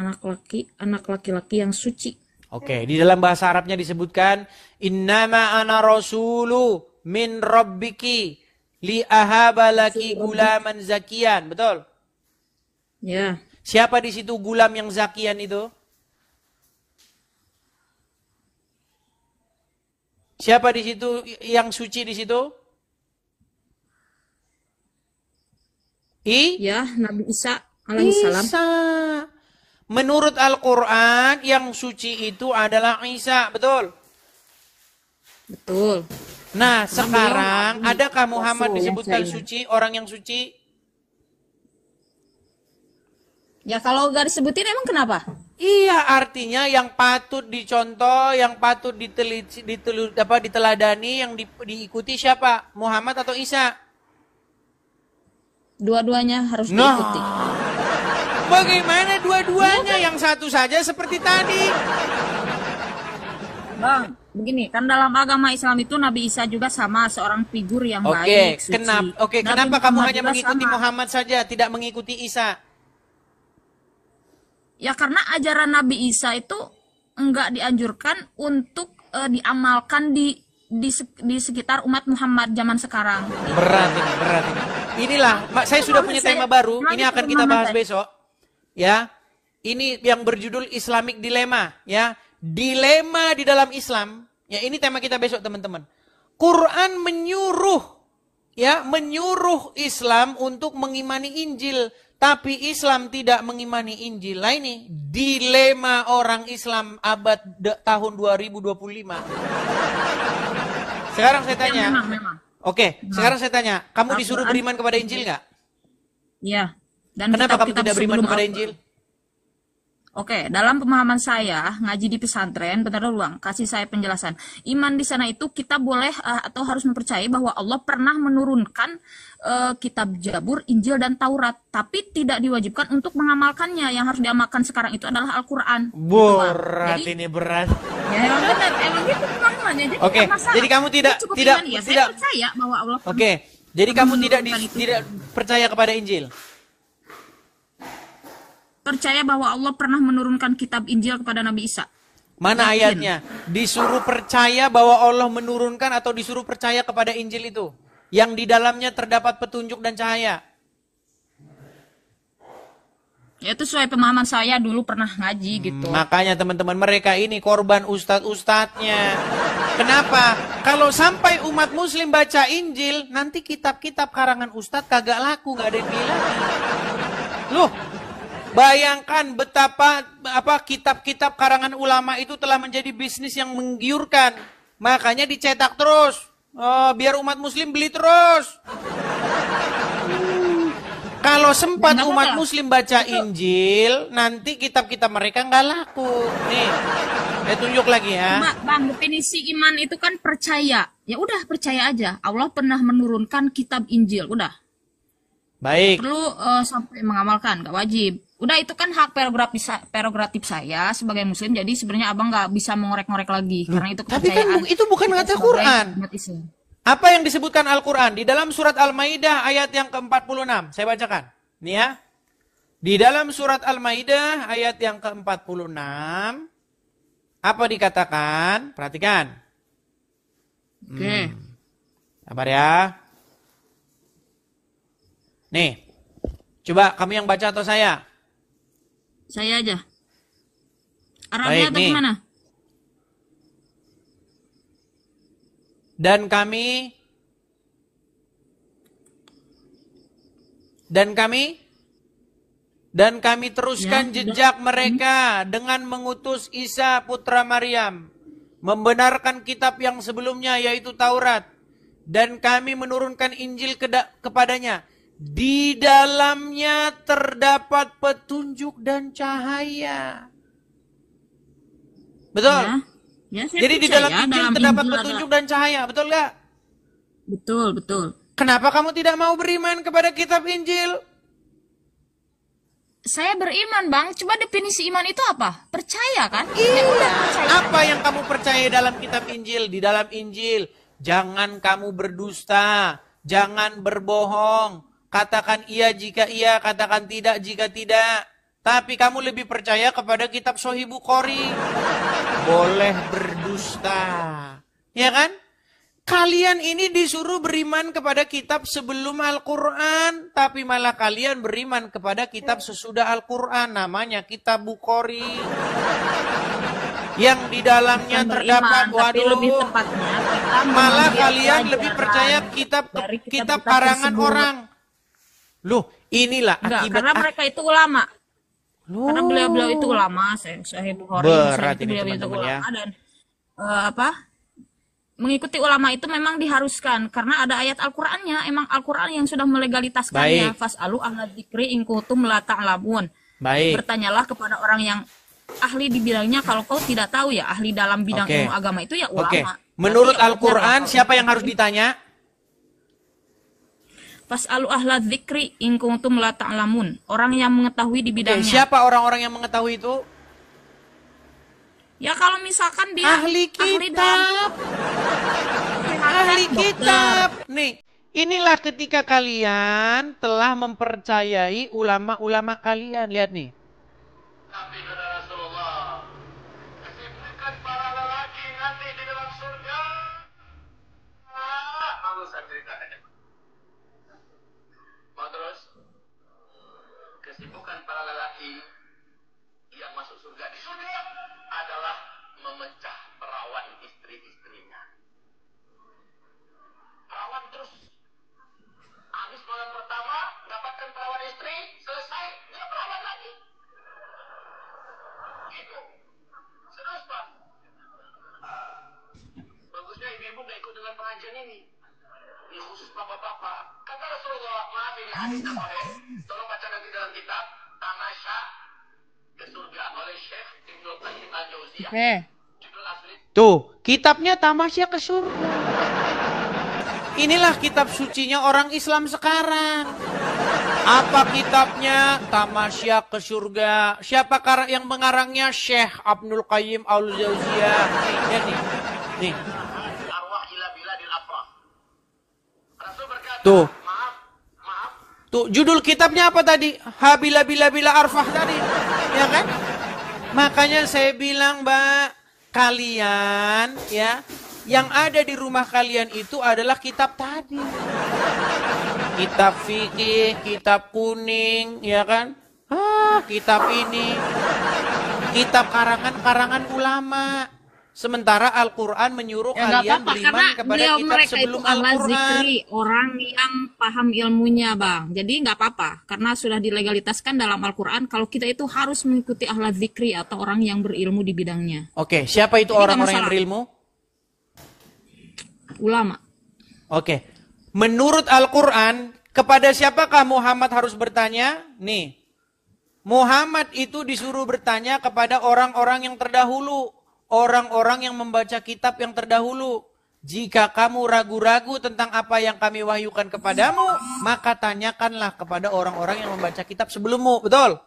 laki-laki yang suci. Oke, di dalam bahasa Arabnya disebutkan innama ana rasulu min rabbiki li ahaba laki gulaman zakian. Betul? Ya. Siapa di situ gulam yang zakian itu? Siapa di situ yang suci di situ? Ya, Nabi Isa alaihissalam. Isa. Menurut Al-Quran, yang suci itu adalah Isa. Betul? Betul. Nah, sekarang Nabi adakah Muhammad Rasul yang disebutkan saya suci, orang yang suci? Ya kalau gak disebutin emang kenapa? Iya, artinya yang patut dicontoh, yang patut diteladani, yang diikuti siapa? Muhammad atau Isa? Dua-duanya harus diikuti. Bagaimana dua-duanya? Yang satu saja seperti tadi. Bang, begini, kan dalam agama Islam itu Nabi Isa juga sama seorang figur yang baik, suci. Kenapa kamu Muhammad hanya juga mengikuti sama. Muhammad saja, tidak mengikuti Isa? Ya karena ajaran Nabi Isa itu enggak dianjurkan untuk diamalkan di sekitar umat Muhammad zaman sekarang. Berat ini. Inilah, saya sudah punya tema baru, ini akan kita bahas besok. Ya, ini yang berjudul Islamic Dilemma. Ya, dilema di dalam Islam. Ya, ini tema kita besok teman-teman. Quran menyuruh Islam untuk mengimani Injil. Tapi Islam tidak mengimani Injil. Lah ini dilema orang Islam abad tahun 2025. Sekarang saya tanya. Memang. Oke, sekarang saya tanya. Kamu disuruh beriman kepada Injil nggak? Iya. Dan Kenapa kamu kitab-kitab tidak beriman sebelum kepada Al- Injil? Oke, dalam pemahaman saya ngaji di pesantren, bentar dulu Bang, kasih saya penjelasan. Iman di sana itu kita boleh atau harus mempercayai bahwa Allah pernah menurunkan kitab Zabur, Injil dan Taurat, tapi tidak diwajibkan untuk mengamalkannya. Yang harus diamalkan sekarang itu adalah Al-Qur'an. Berat Jadi, ini berat. ya emang benar, emang gitu pemahamannya. Jadi Oke, nggak masalah. jadi kamu tidak Itu cukup tidak iman, ya. tidak. Saya percaya bahwa Allah pernah Oke, jadi kamu tidak menurunkan itu. tidak percaya kepada Injil. percaya bahwa Allah pernah menurunkan kitab Injil kepada Nabi Isa. Mana Yakin. ayatnya? Disuruh percaya bahwa Allah menurunkan atau disuruh percaya kepada Injil itu? Yang di dalamnya terdapat petunjuk dan cahaya. Ya, itu sesuai pemahaman saya dulu pernah ngaji gitu. Makanya teman-teman, mereka ini korban ustadz-ustadznya. Kenapa? Kalau sampai umat muslim baca Injil, nanti kitab-kitab karangan ustadz kagak laku, gak ada yang bilang. Loh, bayangkan betapa kitab-kitab karangan ulama itu telah menjadi bisnis yang menggiurkan. Makanya dicetak terus. Biar umat muslim beli terus. Kalau sempat umat muslim baca Injil, nanti kitab-kitab mereka nggak laku. Nih, tunjuk lagi ya. Bang, definisi iman itu kan percaya. Ya udah percaya aja. Allah pernah menurunkan kitab Injil, udah. Baik. Perlu sampai mengamalkan, nggak wajib. Udah itu kan hak prerogatif saya sebagai muslim. Jadi sebenarnya abang nggak bisa mengorek-ngorek lagi karena itu Tapi kan kepercayaan. itu bukan kata Quran. Umat Islam. Apa yang disebutkan Al-Quran? Di dalam surat Al-Maidah ayat yang ke-46. Saya bacakan. Nih ya. Di dalam surat Al-Maidah ayat yang ke-46. Apa dikatakan? Perhatikan. Oke. Sabar ya. Nih. Coba kamu yang baca atau saya? Saya aja. Arabnya Baik, atau nih. gimana? Dan kami teruskan Ya, jejak mereka dengan mengutus Isa putra Maryam, membenarkan kitab yang sebelumnya yaitu Taurat, dan kami menurunkan Injil kepadanya. Di dalamnya terdapat petunjuk dan cahaya. Betul? Ya, saya Jadi di dalam percaya Injil dalam terdapat Injil petunjuk ada. dan cahaya, betul nggak? Betul. Kenapa kamu tidak mau beriman kepada kitab Injil? Saya beriman, Bang. Coba definisi iman itu apa? Percaya kan? Ya Iya. udah, percaya. Apa yang kamu percaya dalam kitab Injil? Di dalam Injil, jangan kamu berdusta, jangan berbohong. Katakan iya jika iya, katakan tidak jika tidak. Tapi kamu lebih percaya kepada kitab Sahih Bukhari. Boleh berdusta. Ya kan? Kalian ini disuruh beriman kepada kitab sebelum Al-Quran. Tapi malah kalian beriman kepada kitab sesudah Al-Quran. Namanya kitab Bukhari. Yang di dalamnya Bukan terdapat, beriman, tapi lebih waduh. tepatnya kita Malah mengambil kalian lebih pelajaran percaya kitab dari kitab kitab-kitab karangan tersebut. orang. Loh, inilah Enggak, akibat. karena mereka itu ulama. Loh. Karena beliau-beliau itu ulama, Sahih Bukhari, Berat itu ini beliau itu teman-teman ya. ulama dan mengikuti ulama itu memang diharuskan karena ada ayat Al-Qur'annya, emang Al-Qur'an yang sudah melegalitaskannya. Baik. Fasalu ahla dzikri in kuntum la ta'lamun. Baik. Bertanyalah kepada orang yang ahli di bidangnya, kalau kau tidak tahu ya ahli dalam bidang Oke. ilmu agama itu ya ulama. Oke. Berarti Menurut ya wajar Al-Quran, lah. siapa yang harus ditanya? Fasalu ahla dzikri in kuntum la ta'lamun. Orang yang mengetahui di Oke, bidangnya. siapa orang-orang yang mengetahui itu? Ya kalau misalkan dia Ahli kitab. Ahli kitab. Nih, inilah ketika kalian telah mempercayai ulama-ulama kalian. Lihat nih. Tapi kata Rasulullah, kesibukan para lelaki nanti di dalam surga. Lalu saya ceritakan. Mau terus? Kesibukan para lelaki yang masuk surga di surga adalah memecah perawan istri-istrinya. Perawan terus. Habis malam pertama, dapatkan perawan istri, selesai, dia perawan lagi. Gitu. Serius, Pak. Bagusnya ibu-ibu gak ikut dengan pengajian ini. Ini khusus bapak-bapak. Kata Rasulullah, maaf ini hadis sahih. Tolong baca nanti dalam kitab Tamasya ke surga oleh Syekh Ibnu Qayyim Al-Jauziyah. Oke. Judul asli Tuh, kitabnya Tamasya ke surga. Inilah kitab sucinya orang Islam sekarang. Apa kitabnya? Tamasya ke surga. Siapa yang mengarangnya? Syekh Ibnu Qayyim Al-Jauziyah. Nih. arwah ila biladil afrah. Rasul berkata, Tuh. maaf. Tuh, judul kitabnya apa tadi? Habila bila arfah tadi. Ya kan? Makanya saya bilang, Mbak, kalian ya, yang ada di rumah kalian itu adalah kitab tadi. Kitab fikih, kitab kuning, ya kan? Kitab ini. Kitab karangan-karangan ulama. Sementara Al-Quran menyuruh Ya nggak kalian apa-apa beriman karena kepada beliau kitab mereka itu sebelum ahla Al-Quran. zikri, orang yang paham ilmunya, Bang. Jadi nggak apa-apa karena sudah dilegalitaskan dalam Al-Quran kalau kita itu harus mengikuti ahla zikri atau orang yang berilmu di bidangnya. Oke, siapa itu Jadi nggak orang-orang yang masalah. berilmu? Ulama. Oke. Menurut Al-Quran, kepada siapakah Muhammad harus bertanya? Nih. Muhammad itu disuruh bertanya kepada orang-orang yang terdahulu. orang-orang yang membaca kitab yang terdahulu. Jika kamu ragu-ragu tentang apa yang kami wahyukan kepadamu, maka tanyakanlah kepada orang-orang yang membaca kitab sebelummu. Betul?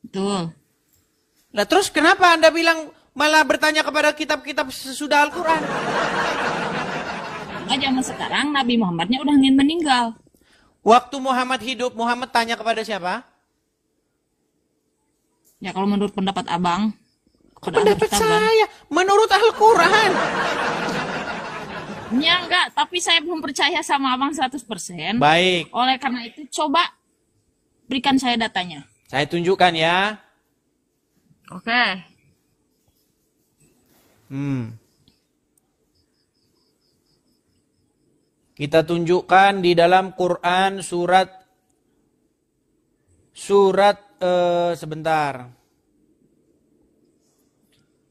Betul. Nah terus kenapa Anda bilang malah bertanya kepada kitab-kitab sesudah Al-Quran? Nah, zaman sekarang Nabi Muhammadnya udah ingin meninggal. Waktu Muhammad hidup, Muhammad tanya kepada siapa? Ya kalau menurut pendapat abang. Pendapat saya, menurut Al-Quran. Ya enggak, tapi saya belum percaya sama abang 100%. Baik. Oleh karena itu coba berikan saya datanya. Saya tunjukkan ya. Oke. Kita tunjukkan di dalam Quran surat sebentar.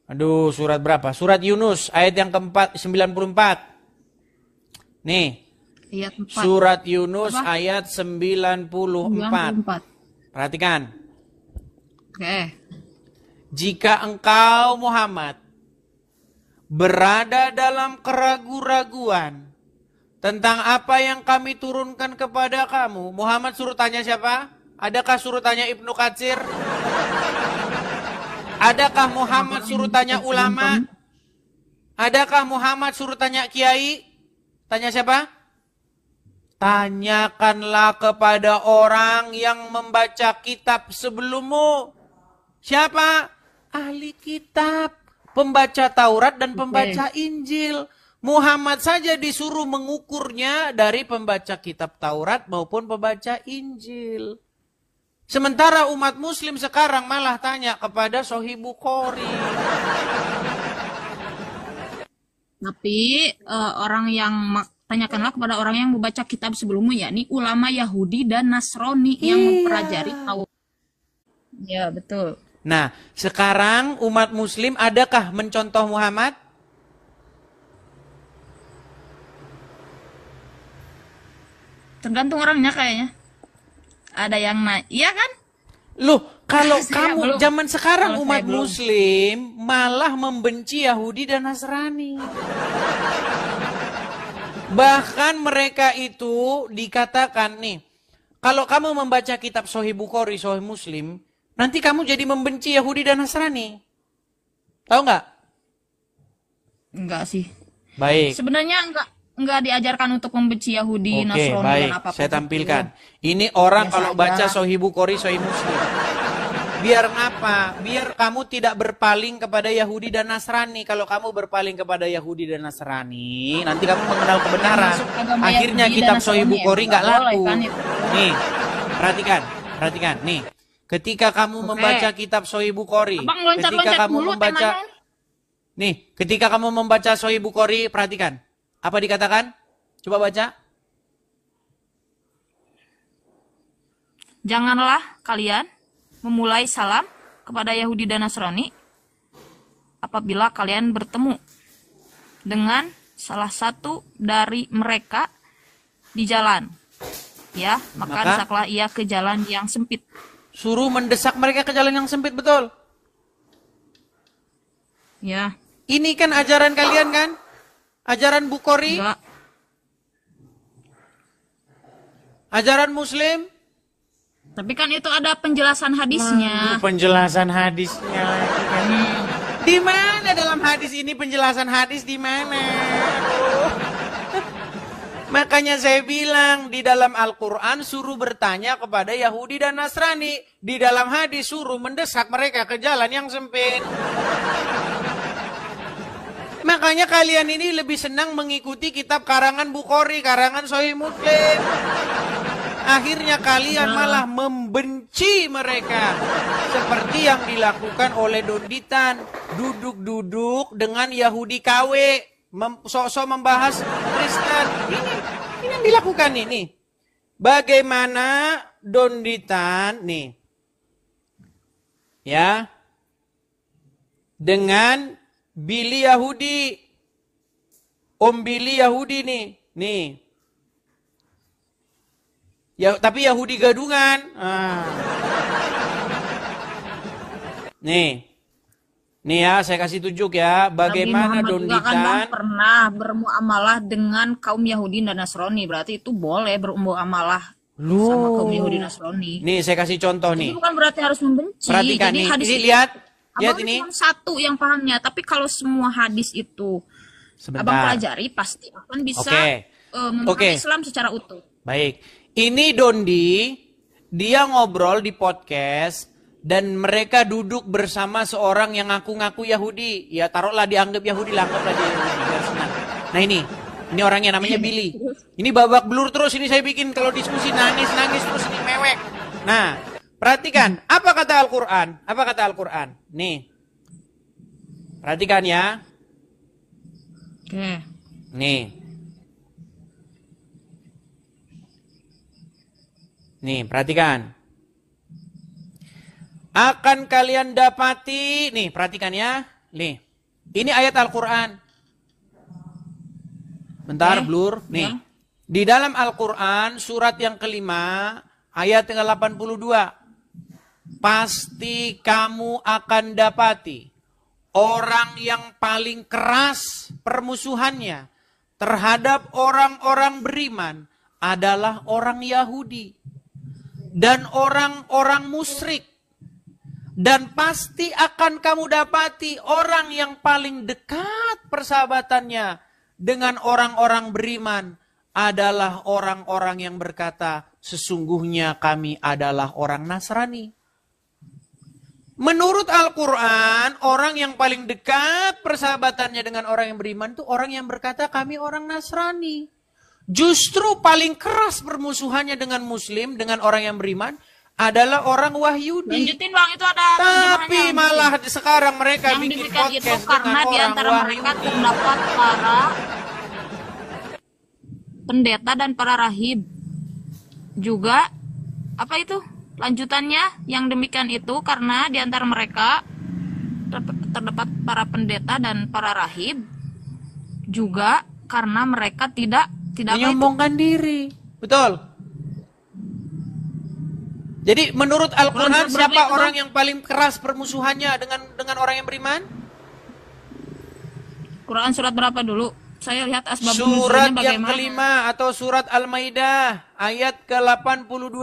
Aduh, surat berapa? Surat Yunus ayat yang keempat 94. Nih. Ayat 4. Surat Yunus Apa? ayat 94. Perhatikan. Oke. Jika engkau Muhammad berada dalam keraguan-raguan tentang apa yang kami turunkan kepada kamu, Muhammad suruh tanya siapa? Adakah suruh tanya Ibnu Katsir? Adakah Muhammad suruh tanya ulama? Adakah Muhammad suruh tanya kiai? Tanya siapa? Tanyakanlah kepada orang yang membaca kitab sebelummu. Siapa? Ahli kitab, pembaca Taurat dan pembaca Injil. Muhammad saja disuruh mengukurnya dari pembaca kitab Taurat maupun pembaca Injil. Sementara umat muslim sekarang malah tanya kepada Sahih Bukhari. Tapi orang yang tanyakanlah kepada orang yang membaca kitab sebelumnya, yakni ulama Yahudi dan Nasrani yang mempelajari Taurat. Ya, betul. Nah, sekarang umat muslim adakah mencontoh Muhammad? Tergantung orangnya kayaknya. Ada yang iya kan? Loh, kalau Saya kamu belum. zaman sekarang Kalau umat saya belum. muslim malah membenci Yahudi dan Nasrani. Bahkan mereka itu dikatakan nih, kalau kamu membaca kitab Sahih Bukhari, Sahih Muslim, nanti kamu jadi membenci Yahudi dan Nasrani. Tahu nggak? Enggak sih. Baik. Sebenarnya enggak diajarkan untuk membenci Yahudi, Oke, Nasrani baik. dan apapun. Saya itu. tampilkan. Ini orang Biasa kalau aja. baca Sahih Bukhari, Sahih Muslim. Biar apa? Biar kamu tidak berpaling kepada Yahudi dan Nasrani. Kalau kamu berpaling kepada Yahudi dan Nasrani, nanti kamu mengenal kebenaran. Masuk agama Akhirnya Yahudi kitab dan Sahih Nasrani, Bukhari ya, nggak nggak boleh laku. kan itu. Nih, perhatikan. Nih, ketika kamu membaca kitab Sahih Bukhari, Abang ketika loncat-loncat kamu dulu membaca, temanya. nih, ketika kamu membaca Sahih Bukhari, perhatikan. Apa dikatakan? Coba baca. Janganlah kalian memulai salam kepada Yahudi dan Nasrani apabila kalian bertemu dengan salah satu dari mereka di jalan. Ya, maka Maka? desaklah ia ke jalan yang sempit. Suruh mendesak mereka ke jalan yang sempit, betul? Ya, Ini kan ajaran kalian kan? Ajaran Bukhari? enggak. Ajaran Muslim? Tapi kan itu ada penjelasan hadisnya. Penjelasan hadisnya lagi kan. Di mana dalam hadis ini penjelasan hadis di mana? Aduh. Makanya saya bilang di dalam Al-Quran suruh bertanya kepada Yahudi dan Nasrani. Di dalam hadis suruh mendesak mereka ke jalan yang sempit. Makanya kalian ini lebih senang mengikuti kitab karangan Bukhari, karangan Sahih Muslim. Akhirnya kalian malah membenci mereka. Seperti yang dilakukan oleh Donditan. Duduk-duduk dengan Yahudi KW. Sok-sok membahas Kristen. Ini yang dilakukan ini. Bagaimana Donditan nih. Ya. Dengan Billy Yahudi. Om Billy Yahudi nih. Nih. Ya, tapi Yahudi gadungan. Nih. Nih ya, saya kasih tunjuk ya, Nabi bagaimana Muhammad juga kan Bang Donditan. pernah bermuamalah dengan kaum Yahudi dan Nasrani. Berarti itu boleh bermuamalah sama kaum Yahudi dan Lu. Nasrani. Nih, saya kasih contoh Jadi nih. bukan berarti harus membenci. Perhatikan Jadi nih. hadis Ini itu lihat. Lihat Abang ini. cuma satu yang pahamnya. Tapi kalau semua hadis itu Abang Sebentar. pelajari, pasti akan bisa Oke. memahami Oke. Islam secara utuh. Baik. Ini Dondi, dia ngobrol di podcast dan mereka duduk bersama seorang yang ngaku-ngaku Yahudi. Ya taruhlah dianggap Yahudi lah, anggaplah dia Yahudi biar senang. Nah ini orangnya namanya Billy. Ini babak belur terus ini saya bikin kalau diskusi nangis terus ini mewek. Nah, perhatikan apa kata Al-Qur'an? Apa kata Al-Qur'an? Nih. Perhatikan ya. Oke. Nih. Nih, perhatikan. Akan kalian dapati, nih, perhatikan ya. Nih. Ini ayat Al-Qur'an. Bentar, Oke. blur. Nih. Ya. Di dalam Al-Qur'an surat yang kelima, ayat yang 82. Pasti kamu akan dapati orang yang paling keras permusuhannya terhadap orang-orang beriman adalah orang Yahudi dan orang-orang musyrik. Dan pasti akan kamu dapati orang yang paling dekat persahabatannya dengan orang-orang beriman adalah orang-orang yang berkata, sesungguhnya kami adalah orang Nasrani. Menurut Al-Quran, orang yang paling dekat persahabatannya dengan orang yang beriman itu orang yang berkata kami orang Nasrani. Justru paling keras permusuhannya dengan Muslim, dengan orang yang beriman, adalah orang Wahyudi. Lanjutin Bang, itu ada Tapi terjemahannya. malah sekarang mereka Yang bikin demikian itu podcast karena dengan di orang antara mereka Wahyudi. terdapat para pendeta dan para rahib. Juga apa itu? Lanjutannya yang demikian itu karena di antara mereka terdapat para pendeta dan para rahib. Juga karena mereka tidak apa itu? Menyombongkan diri. Betul. Jadi menurut Al-Quran Quran surat siapa berapa itu, orang Bang? yang paling keras permusuhannya dengan orang yang beriman? Quran surat berapa dulu? Saya lihat asbab Surat nuzulnya yang bagaimana. kelima atau surat Al-Maidah ayat ke-82.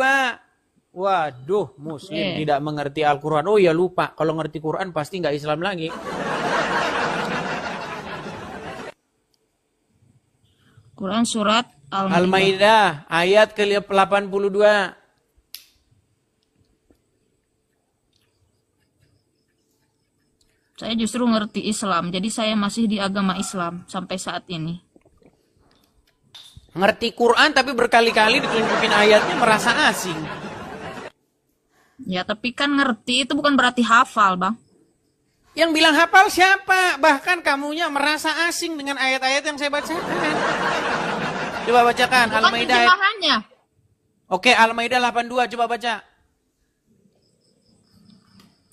Waduh, Muslim Oke. tidak mengerti Al-Quran. Oh ya lupa, kalau ngerti Quran pasti nggak Islam lagi. Quran surat Al-Maidah. Al-Maidah ayat ke-82. Saya justru ngerti Islam, jadi saya masih di agama Islam sampai saat ini. Ngerti Quran tapi berkali-kali ditunjukin ayatnya merasa asing. Ya, tapi kan ngerti itu bukan berarti hafal, Bang. Yang bilang hafal siapa? Bahkan kamunya merasa asing dengan ayat-ayat yang saya bacakan. Coba bacakan Bukan Al-Maidah. terjemahannya. Oke, Al-Maidah 82 coba baca.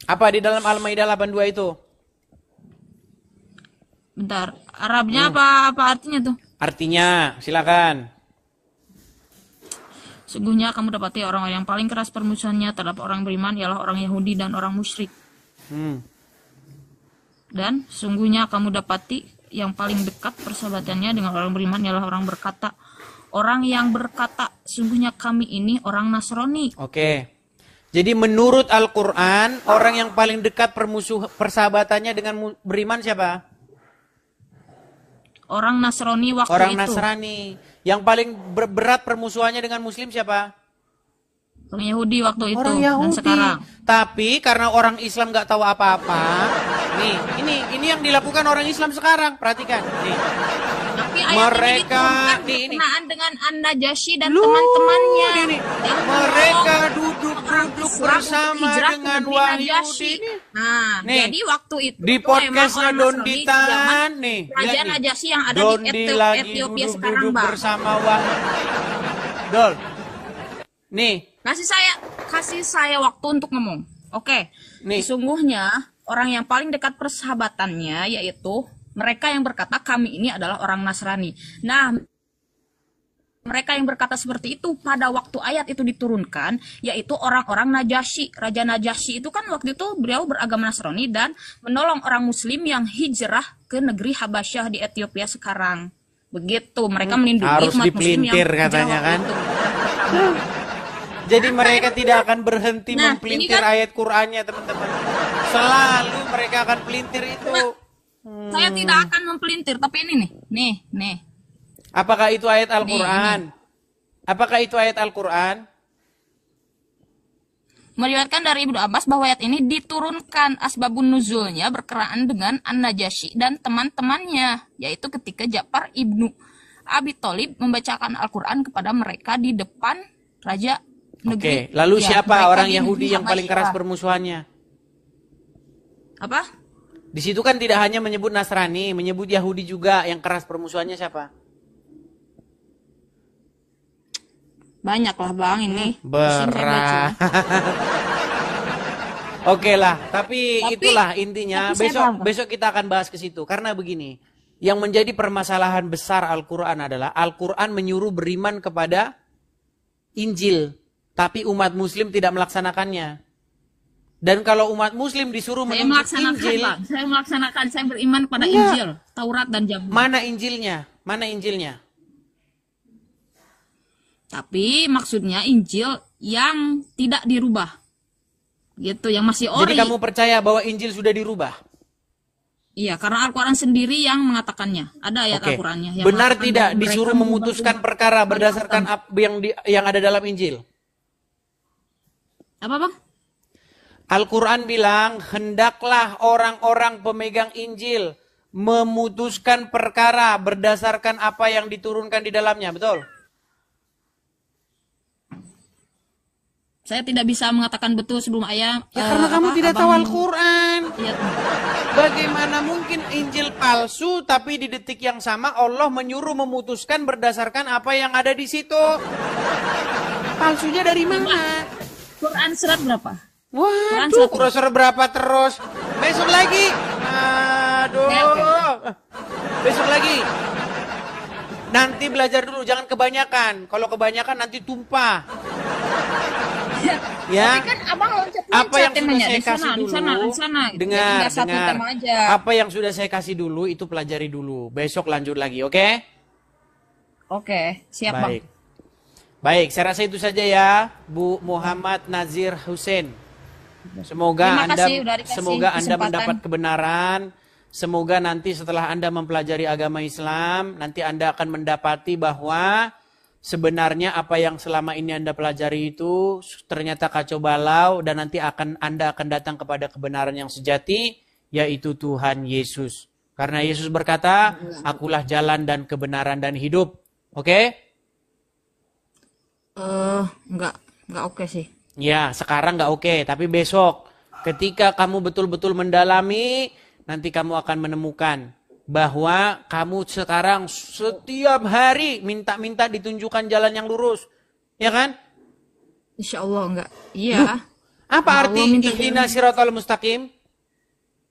Apa di dalam Al-Maidah 82 itu? Bentar, Arabnya apa artinya tuh? Artinya, silakan. Sungguhnya kamu dapati orang yang paling keras permusuhannya terhadap orang beriman ialah orang Yahudi dan orang musyrik. Dan sungguhnya kamu dapati yang paling dekat persahabatannya dengan orang beriman ialah orang yang berkata, sungguhnya kami ini orang Nasrani. Oke. Jadi menurut Al-Quran, orang yang paling dekat persahabatannya dengan beriman siapa? Orang Nasrani waktu Orang itu. Nasrani. Yang paling berat permusuhannya dengan Muslim siapa? Orang Yahudi waktu itu Orang dan Yahudi. sekarang. Tapi karena orang Islam nggak tahu apa-apa, nih ini yang dilakukan orang Islam sekarang. Perhatikan, nih. Tapi ayat Mereka ini ini. berkenaan dengan An-Najasyi dan Lu, teman-temannya. ini. Yang Mereka menolong duduk-duduk Islam bersama untuk hijrah ke dengan negeri Wahyudi. Najasyi. Nah, Nih, jadi waktu itu di tuh podcastnya emang orang Nasrani Donditan zaman nih, Kerajaan lihat nih. Najasyi yang ada Dondi di lagi Ethiopia sekarang, duduk-duduk Bang. bersama Wahyudi. Dol. Nih, Kasih saya waktu untuk ngomong. Oke. Nih. Sesungguhnya orang yang paling dekat persahabatannya yaitu mereka yang berkata kami ini adalah orang Nasrani. Nah, mereka yang berkata seperti itu pada waktu ayat itu diturunkan, yaitu orang-orang Najasyi. Raja Najasyi itu kan waktu itu beliau beragama Nasrani dan menolong orang Muslim yang hijrah ke negeri Habasyah di Ethiopia sekarang. Begitu, mereka melindungi Harus umat Muslim yang dipelintir katanya hijrah kan. itu. Jadi mereka tidak akan berhenti Nah, mempelintir ini kan- ayat Qur'annya, teman-teman. Selalu mereka akan pelintir itu. Saya tidak akan mempelintir, tapi ini nih. Apakah itu ayat Al-Quran? Apakah itu ayat Al-Quran? Meriwayatkan dari Ibnu Abbas bahwa ayat ini diturunkan asbabun nuzulnya berkenaan dengan An-Najasyi dan teman-temannya, yaitu ketika Ja'far ibnu Abi Thalib membacakan Al-Quran kepada mereka di depan raja negeri. Oke, lalu Ya, siapa mereka orang di Yahudi negeri yang paling keras Habasyah. bermusuhannya? Apa? Di situ kan tidak hanya menyebut Nasrani, menyebut Yahudi juga. Yang keras permusuhannya siapa? Banyak lah bang ini. Pusing saya baca. Berat. Oke lah, tapi itulah intinya. tapi saya paham. Besok kita akan bahas ke situ. Karena begini, yang menjadi permasalahan besar Al-Quran adalah Al-Quran menyuruh beriman kepada Injil, tapi umat Muslim tidak melaksanakannya. Dan kalau umat Muslim disuruh Saya menuntut melaksanakan Injil, bang. Saya melaksanakan. Saya beriman pada Enggak. Injil, Taurat dan Zabur. mana Injilnya? Mana Injilnya? Tapi maksudnya Injil yang tidak dirubah. Gitu, yang masih ori. Jadi kamu percaya bahwa Injil sudah dirubah? Iya, karena Al-Quran sendiri yang mengatakannya. Ada ayat Oke. Al-Qurannya. yang Benar mengatakan tidak bahwa mereka disuruh mengubah memutuskan perkara berdasarkan yang ada dalam Injil? apa bang? Al-Quran bilang, hendaklah orang-orang pemegang Injil memutuskan perkara berdasarkan apa yang diturunkan di dalamnya, betul? Saya tidak bisa mengatakan betul sebelum ayat. Ya karena kamu tidak tahu Al-Quran. Iya, Bagaimana mungkin Injil palsu, tapi di detik yang sama Allah menyuruh memutuskan berdasarkan apa yang ada di situ? Palsunya dari mana? Quran surat berapa? Waduh, kurang berapa terus? Besok lagi. Aduh. Oke. Besok lagi. Nanti belajar dulu, jangan kebanyakan. Kalau kebanyakan nanti tumpah. Ya. Tapi kan abang loncat Apa yang sudah temanya. saya Di sana, kasih dulu? Di sana. Gitu. Dengar, Jadi nggak satu dengar. tema aja. Apa yang sudah saya kasih dulu itu pelajari dulu. Besok lanjut lagi, oke? Oke, siap bang. Baik. Baik, saya rasa itu saja ya, Bu Muhammad Nazir Hussein. Semoga Terima kasih udah dikasih Anda kesempatan. mendapat kebenaran. Semoga nanti setelah Anda mempelajari agama Islam, nanti Anda akan mendapati bahwa sebenarnya apa yang selama ini Anda pelajari itu ternyata kacau balau, dan nanti Anda akan datang kepada kebenaran yang sejati, yaitu Tuhan Yesus. Karena Yesus berkata, akulah jalan dan kebenaran dan hidup. Oke? Enggak oke sih. Ya, sekarang nggak oke, tapi besok ketika kamu betul-betul mendalami, nanti kamu akan menemukan bahwa kamu sekarang setiap hari minta-minta ditunjukkan jalan yang lurus. Ya kan? Insya Allah enggak. Iya. Apa Ya arti Allah, minta ihdinas siratal mustaqim?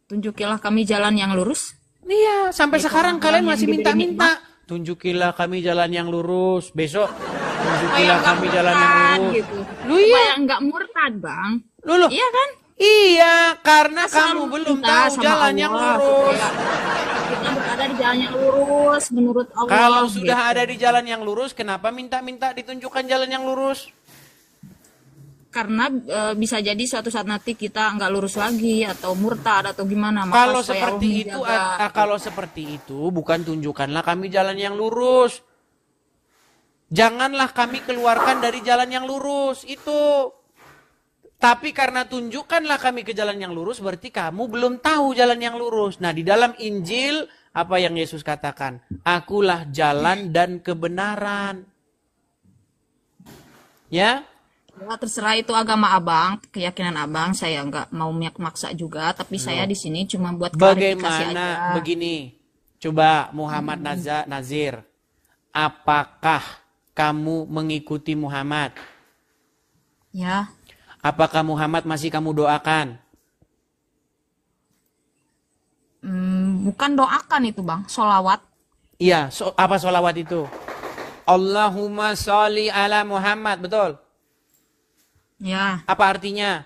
Tunjukilah kami jalan yang lurus. Iya, sampai Itu sekarang orang kalian yang masih diberi minta-minta. Tunjukilah kami jalan yang lurus. Besok, tunjukilah kami jalan yang lurus. Gitu. Lu iya. Supaya enggak murtad, Bang. Lu. Iya kan? Iya, karena Kita kamu selalu belum minta tahu sama jalan yang Allah lurus. supaya kita berada di jalan yang lurus menurut Allah. Kalau sudah gitu. ada di jalan yang lurus, kenapa minta-minta ditunjukkan jalan yang lurus? Karena bisa jadi suatu saat nanti kita nggak lurus lagi atau murtad atau gimana. Maka Kalau supaya seperti Allah itu, menjaga. kalau seperti itu, bukan tunjukkanlah kami jalan yang lurus. Janganlah kami keluarkan dari jalan yang lurus itu. Tapi karena tunjukkanlah kami ke jalan yang lurus, berarti kamu belum tahu jalan yang lurus. Nah, di dalam Injil, apa yang Yesus katakan? Akulah jalan dan kebenaran. Ya? Ya, terserah itu agama abang, keyakinan abang. Saya nggak mau maksa juga, tapi saya di sini cuma buat klarifikasi Bagaimana aja. begini? Coba Muhammad Nazir, apakah kamu mengikuti Muhammad? Ya, Apakah Muhammad masih kamu doakan? bukan doakan itu bang, solawat. Iya, apa sholawat itu? Allahumma sholli ala Muhammad, betul? Ya. Apa artinya?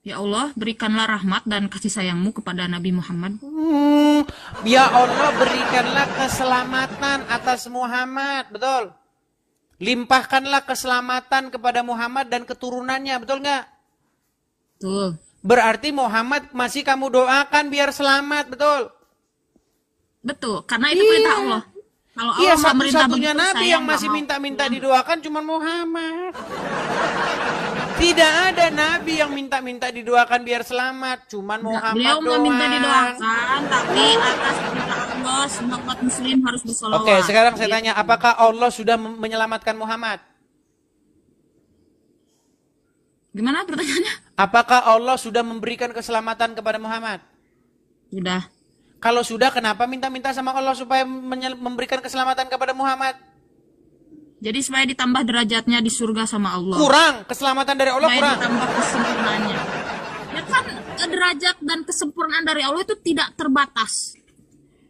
Ya Allah, berikanlah rahmat dan kasih sayangmu kepada Nabi Muhammad. Ya Allah, berikanlah keselamatan atas Muhammad, betul? Limpahkanlah keselamatan kepada Muhammad dan keturunannya, betul nggak? Betul. Berarti Muhammad masih kamu doakan biar selamat, betul? Betul, karena itu perintah Allah. Kalau Allah Iya, nggak merintah satu-satunya begitu, Nabi saya yang nggak masih mau. minta-minta didoakan cuma Muhammad. Tidak ada Nabi yang minta-minta didoakan biar selamat, cuman Muhammad Beliau nggak doang. minta didoakan, tapi atas perintah Allah, semua umat muslim harus bersolawat. Oke, sekarang saya tanya, apakah Allah sudah menyelamatkan Muhammad? Gimana pertanyaannya? Apakah Allah sudah memberikan keselamatan kepada Muhammad? Sudah. Kalau sudah, kenapa minta-minta sama Allah supaya memberikan keselamatan kepada Muhammad? Jadi supaya ditambah derajatnya di surga sama Allah. Kurang, keselamatan dari Allah Supaya kurang. ditambah kesempurnaannya. Ya kan derajat dan kesempurnaan dari Allah itu tidak terbatas.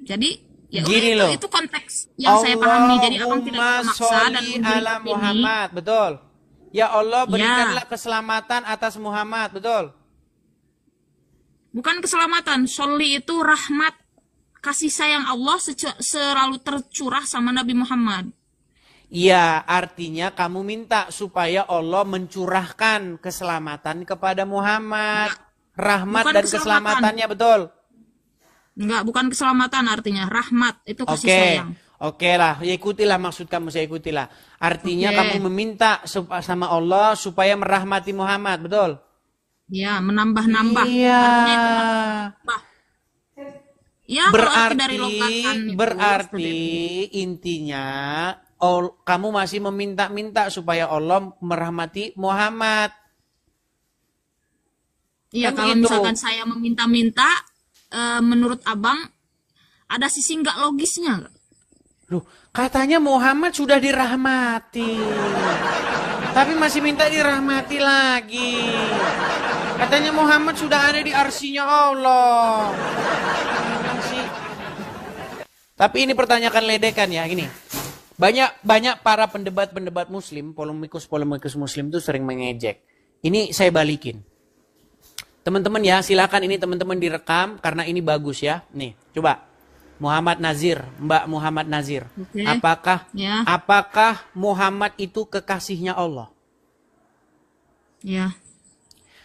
Jadi ya Gini udah, loh. itu konteks yang saya pahami. Jadi abang tidak Allahumma memaksa dan sholli memberi ala opini. Muhammad, betul. Ya Allah, berikanlah keselamatan atas Muhammad, betul. Bukan keselamatan, sholli itu rahmat, kasih sayang Allah selalu tercurah sama Nabi Muhammad. Iya, artinya kamu minta supaya Allah mencurahkan keselamatan kepada Muhammad. Rahmat Bukan dan keselamatan. keselamatannya, betul. Enggak, bukan keselamatan artinya, rahmat itu kasih Oke, sayang. oke lah, ya ikutilah maksud kamu, saya ikutilah. Artinya Oke. kamu meminta sama Allah supaya merahmati Muhammad, betul? Ya, menambah-nambah. Iya. Artinya itu menambah. Ya, kalau arti dari logatan itu, seperti Berarti itu. intinya kamu masih meminta-minta supaya Allah merahmati Muhammad. Iya, Kan kalau gitu. misalkan saya meminta-minta, menurut abang, ada sisi nggak logisnya nggak? Loh, katanya Muhammad sudah dirahmati. Tapi masih minta dirahmati lagi. Katanya Muhammad sudah ada di arsinya Allah. Masih. Tapi ini pertanyaan ledekan ya, gini. Banyak para pendebat muslim, polemikus muslim itu sering mengejek. Ini saya balikin. Teman-teman ya, silakan ini teman-teman direkam karena ini bagus ya. Nih, coba. Muhammad Nazir, Mbak Muhammad Nazir. Oke. Ya. Apakah Muhammad itu kekasihnya Allah? Ya,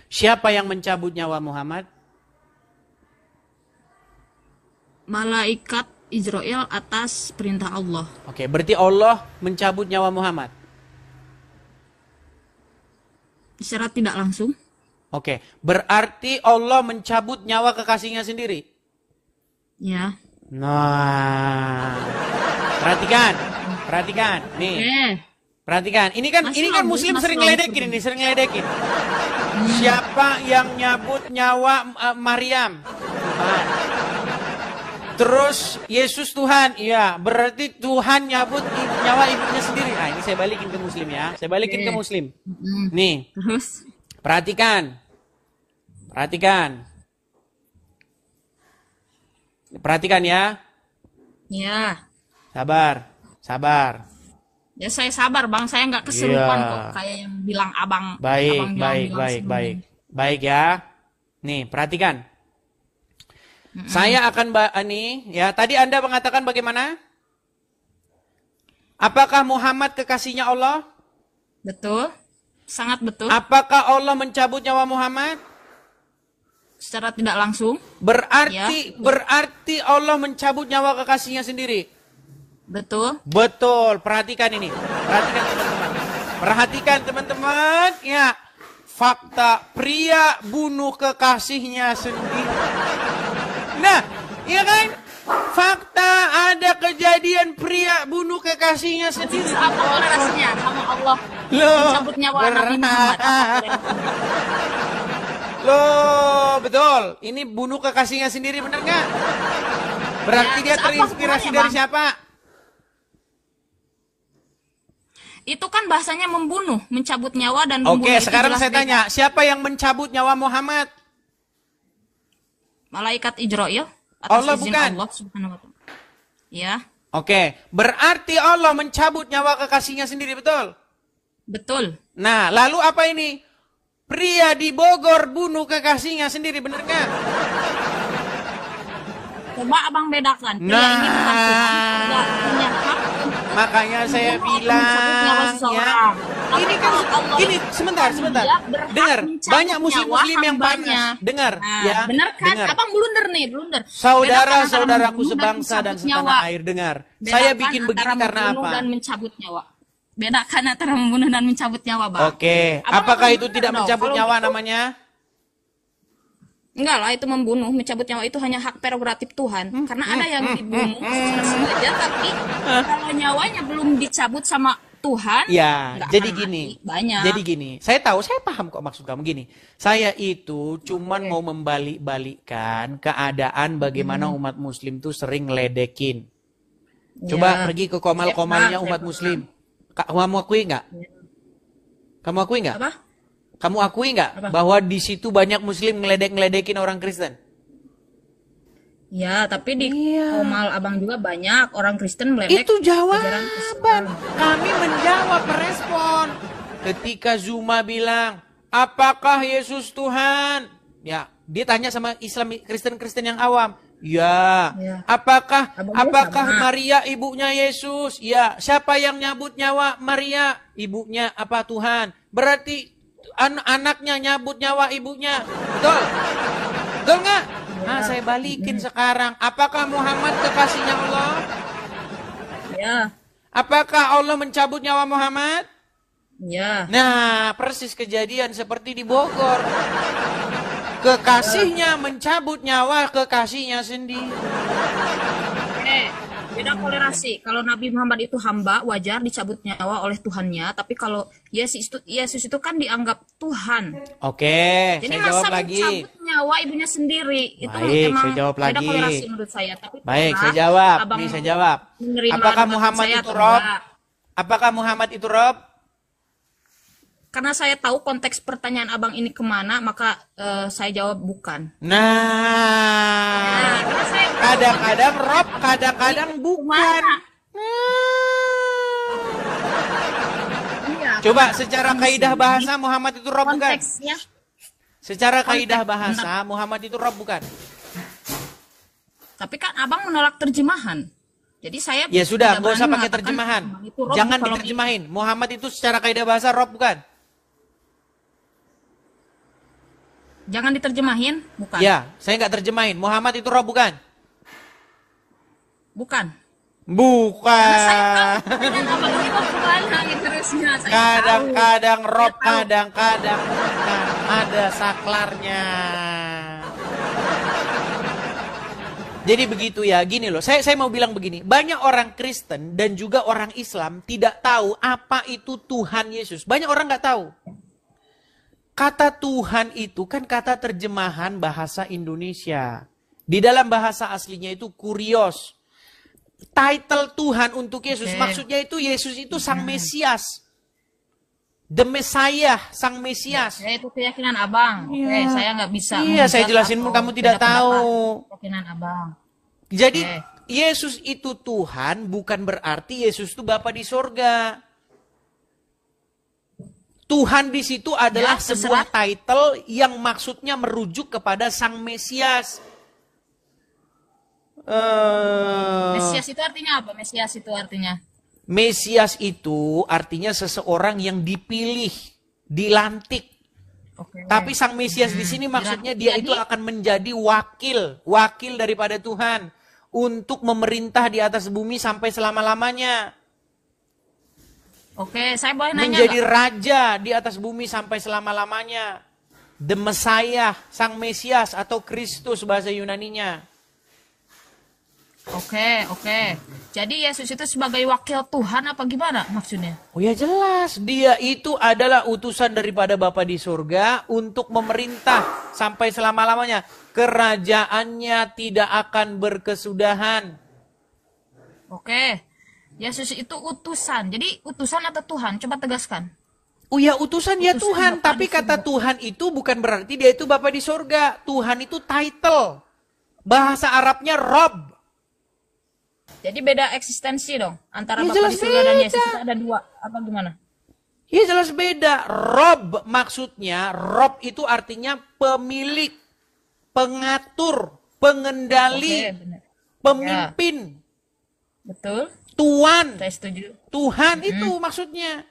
Siapa yang mencabut nyawa Muhammad? malaikat Israel atas perintah Allah. Oke, berarti Allah mencabut nyawa Muhammad. Secara tidak langsung. Oke, berarti Allah mencabut nyawa kekasihnya sendiri. Ya. Nah, perhatikan, nih, Oke. perhatikan. Ini kan Masih Muslim logis, sering masih ngeledekin logis. ini, sering ngeledekin. Siapa yang nyabut nyawa Maryam? Tuhan. Terus Yesus Tuhan, iya. Berarti Tuhan nyabut nyawa ibunya sendiri. Nah, ini saya balikin ke Muslim ya. Saya balikin ke Muslim. Nih, Terus. perhatikan. Perhatikan ya. Ya. Sabar. Ya saya sabar bang, saya nggak keserupan Iya. kok kayak yang bilang abang. Baik. abang bilang sebelumnya. Baik ya. Nih, perhatikan. Saya akan nih ya, tadi Anda mengatakan bagaimana? Apakah Muhammad kekasihnya Allah? Betul, sangat betul. Apakah Allah mencabut nyawa Muhammad? Secara tidak langsung. Berarti Allah mencabut nyawa kekasihnya sendiri. Betul. Betul, perhatikan ini. Perhatikan teman-teman. Ya, fakta pria bunuh kekasihnya sendiri. Nah, iya kan? Fakta ada kejadian pria bunuh kekasihnya sendiri. Terus apa toleransinya sama Allah? Loh, Mencabut nyawa Nabi Muhammad. Apa toleransinya? Loh, betul. Ini bunuh kekasihnya sendiri, benar nggak? Berarti Ya, dia terus apa terinspirasi hubungannya, dari Bang? siapa? Itu kan bahasanya membunuh, mencabut nyawa dan membunuh. Oke, itu sekarang jelas saya beda. tanya, siapa yang mencabut nyawa Muhammad? Malaikat Israel atas Allah izin bukan? Allah Subhanahu wa taala. Ya. Oke, berarti Allah mencabut nyawa kekasihnya sendiri, betul? Betul. Nah, lalu apa ini? Pria di Bogor bunuh kekasihnya sendiri, bener nggak? Coba abang bedakan. Pria ini bukan Tuhan, tidak punya hak untuk Makanya saya membunuh atau mencabut nyawa bilang, ya. seseorang. Tapi Ini kan, kalau Allah ini itu sebentar. dia berhak Dengar, mencabut banyak muslim-muslim nyawa yang hambanya. panas. Dengar, Nah, ya. benar kan? Dengar. Abang blunder nih, blunder. Bedakan Saudara-saudaraku antara sebangsa membunuh dan mencabut nyawa. setanah air, dengar. Saya Bedakan bikin begini antara karena membunuh apa? dan mencabut nyawa. Bedakan antara membunuh dan mencabut nyawa, Bang. Oke, Abang apakah memang itu benar tidak dong. mencabut Kalau nyawa gitu, namanya? enggak lah, itu membunuh, mencabut nyawa itu hanya hak prerogatif Tuhan. Karena ada yang dibunuh secara sengaja, tapi kalau nyawanya belum dicabut sama Tuhan, Ya, nggak jadi akan gini. mati. Banyak. Jadi gini, saya tahu, saya paham kok maksud kamu gini. Saya itu cuman mau membalik-balikkan keadaan bagaimana umat muslim tuh sering ngeledekin. Coba Ya. pergi ke komal-komalnya Saya umat paham. muslim. Kamu akui nggak? Kamu akui nggak? Apa? Kamu akui nggak Apa? bahwa di situ banyak muslim ngeledek-ngeledekin orang Kristen? Ya, tapi di Iya. Komal Abang juga banyak orang Kristen meledek Itu ajaran jawaban. Islam. Kami menjawab, merespon. Ketika Zuma bilang, apakah Yesus Tuhan? Ya, dia tanya sama Islam Kristen-Kristen yang awam. Ya. Ya. Apakah Abangnya sama. Maria ibunya Yesus? Ya. Siapa yang nyabut nyawa Maria? Ibunya apa Tuhan? Berarti anaknya nyabut nyawa ibunya. Betul? Betul nggak? Nah, saya balikin sekarang. Apakah Muhammad kekasihnya Allah? Ya, Apakah Allah mencabut nyawa Muhammad? ya. Nah, persis kejadian seperti di Bogor. Kekasihnya mencabut nyawa kekasihnya sendiri. Beda kolerasi. Kalau Nabi Muhammad itu hamba, wajar dicabut nyawa oleh Tuhannya. Tapi kalau Yesus itu kan dianggap Tuhan. Oke, Jadi saya masa jawab lagi. mencabut nyawa ibunya sendiri? Itu Baik, emang saya jawab beda lagi. kolerasi menurut saya. Tapi Baik, karena saya jawab. Abang Nih, saya jawab. menerima Apakah dengan Muhammad saya itu atau Rob? enggak. Apakah Muhammad itu Rob? Karena saya tahu konteks pertanyaan abang ini kemana, maka saya jawab bukan. Nah, Karena saya tahu kadang-kadang Rob, kadang-kadang bukan. kemana. Iya, Coba secara kaidah bahasa Muhammad itu Rob bukan? konteksnya. Secara kaidah Konteks, bahasa Muhammad itu Rob bukan? Tapi kan abang menolak terjemahan. Jadi saya Ya sudah, tidak nggak usah berani pakai mengatakan terjemahan. itu Rob Jangan kalau diterjemahin. Muhammad itu secara kaidah bahasa Rob bukan? Jangan diterjemahin, bukan. Ya, saya nggak terjemahin. Muhammad itu Rob bukan? Bukan. Bukan. Saya tahu pertanyaan abang ini mau kemana gitu terusnya. Saya Kadang-kadang tahu. Rob, Saya tahu. kadang-kadang bukan. Ada saklarnya. Jadi begitu ya, gini loh. Saya mau bilang begini. Banyak orang Kristen dan juga orang Islam tidak tahu apa itu Tuhan Yesus. Banyak orang nggak tahu. Kata Tuhan itu kan kata terjemahan bahasa Indonesia. Di dalam bahasa aslinya itu kurios. Title Tuhan untuk Yesus. Oke. Maksudnya itu Yesus itu Sang Mesias. The Messiah, Sang Mesias. Ya, itu keyakinan abang. Oke, Iya. saya nggak bisa. Iya, saya menghujat jelasin atau kamu tidak beda pendapat. tahu. Keyakinan abang. Jadi Oke. Yesus itu Tuhan bukan berarti Yesus itu Bapa di sorga. Tuhan di situ adalah Ya, sebuah title yang maksudnya merujuk kepada Sang Mesias. Mesias itu artinya apa? Mesias itu artinya. Mesias itu artinya seseorang yang dipilih, dilantik. Oke. Tapi Sang Mesias di sini maksudnya dia Jadi- itu akan menjadi wakil daripada Tuhan untuk memerintah di atas bumi sampai selama-lamanya. Oke, saya boleh nanya Menjadi nggak? raja di atas bumi sampai selama-lamanya. The Messiah, Sang Mesias atau Kristus bahasa Yunaninya. Oke. Jadi Yesus itu sebagai wakil Tuhan apa gimana maksudnya? Oh ya jelas, dia itu adalah utusan daripada Bapa di surga untuk memerintah sampai selama-lamanya. Kerajaannya tidak akan berkesudahan. Oke. Yesus itu utusan. Jadi utusan atau Tuhan? Coba tegaskan. Oh ya utusan ya Utusan Tuhan, Bapa tapi di kata surga. Tuhan itu bukan berarti dia itu Bapa di surga. Tuhan itu title. Bahasa Arabnya Rob. Jadi beda eksistensi dong antara Ya Bapa jelas di surga dan beda. Yesus itu ada dua apa gimana? Ya jelas beda. Rob maksudnya, Rob itu artinya pemilik, pengatur, pengendali, Oke, benar. pemimpin, Betul. tuan. Saya setuju. Tuhan itu maksudnya.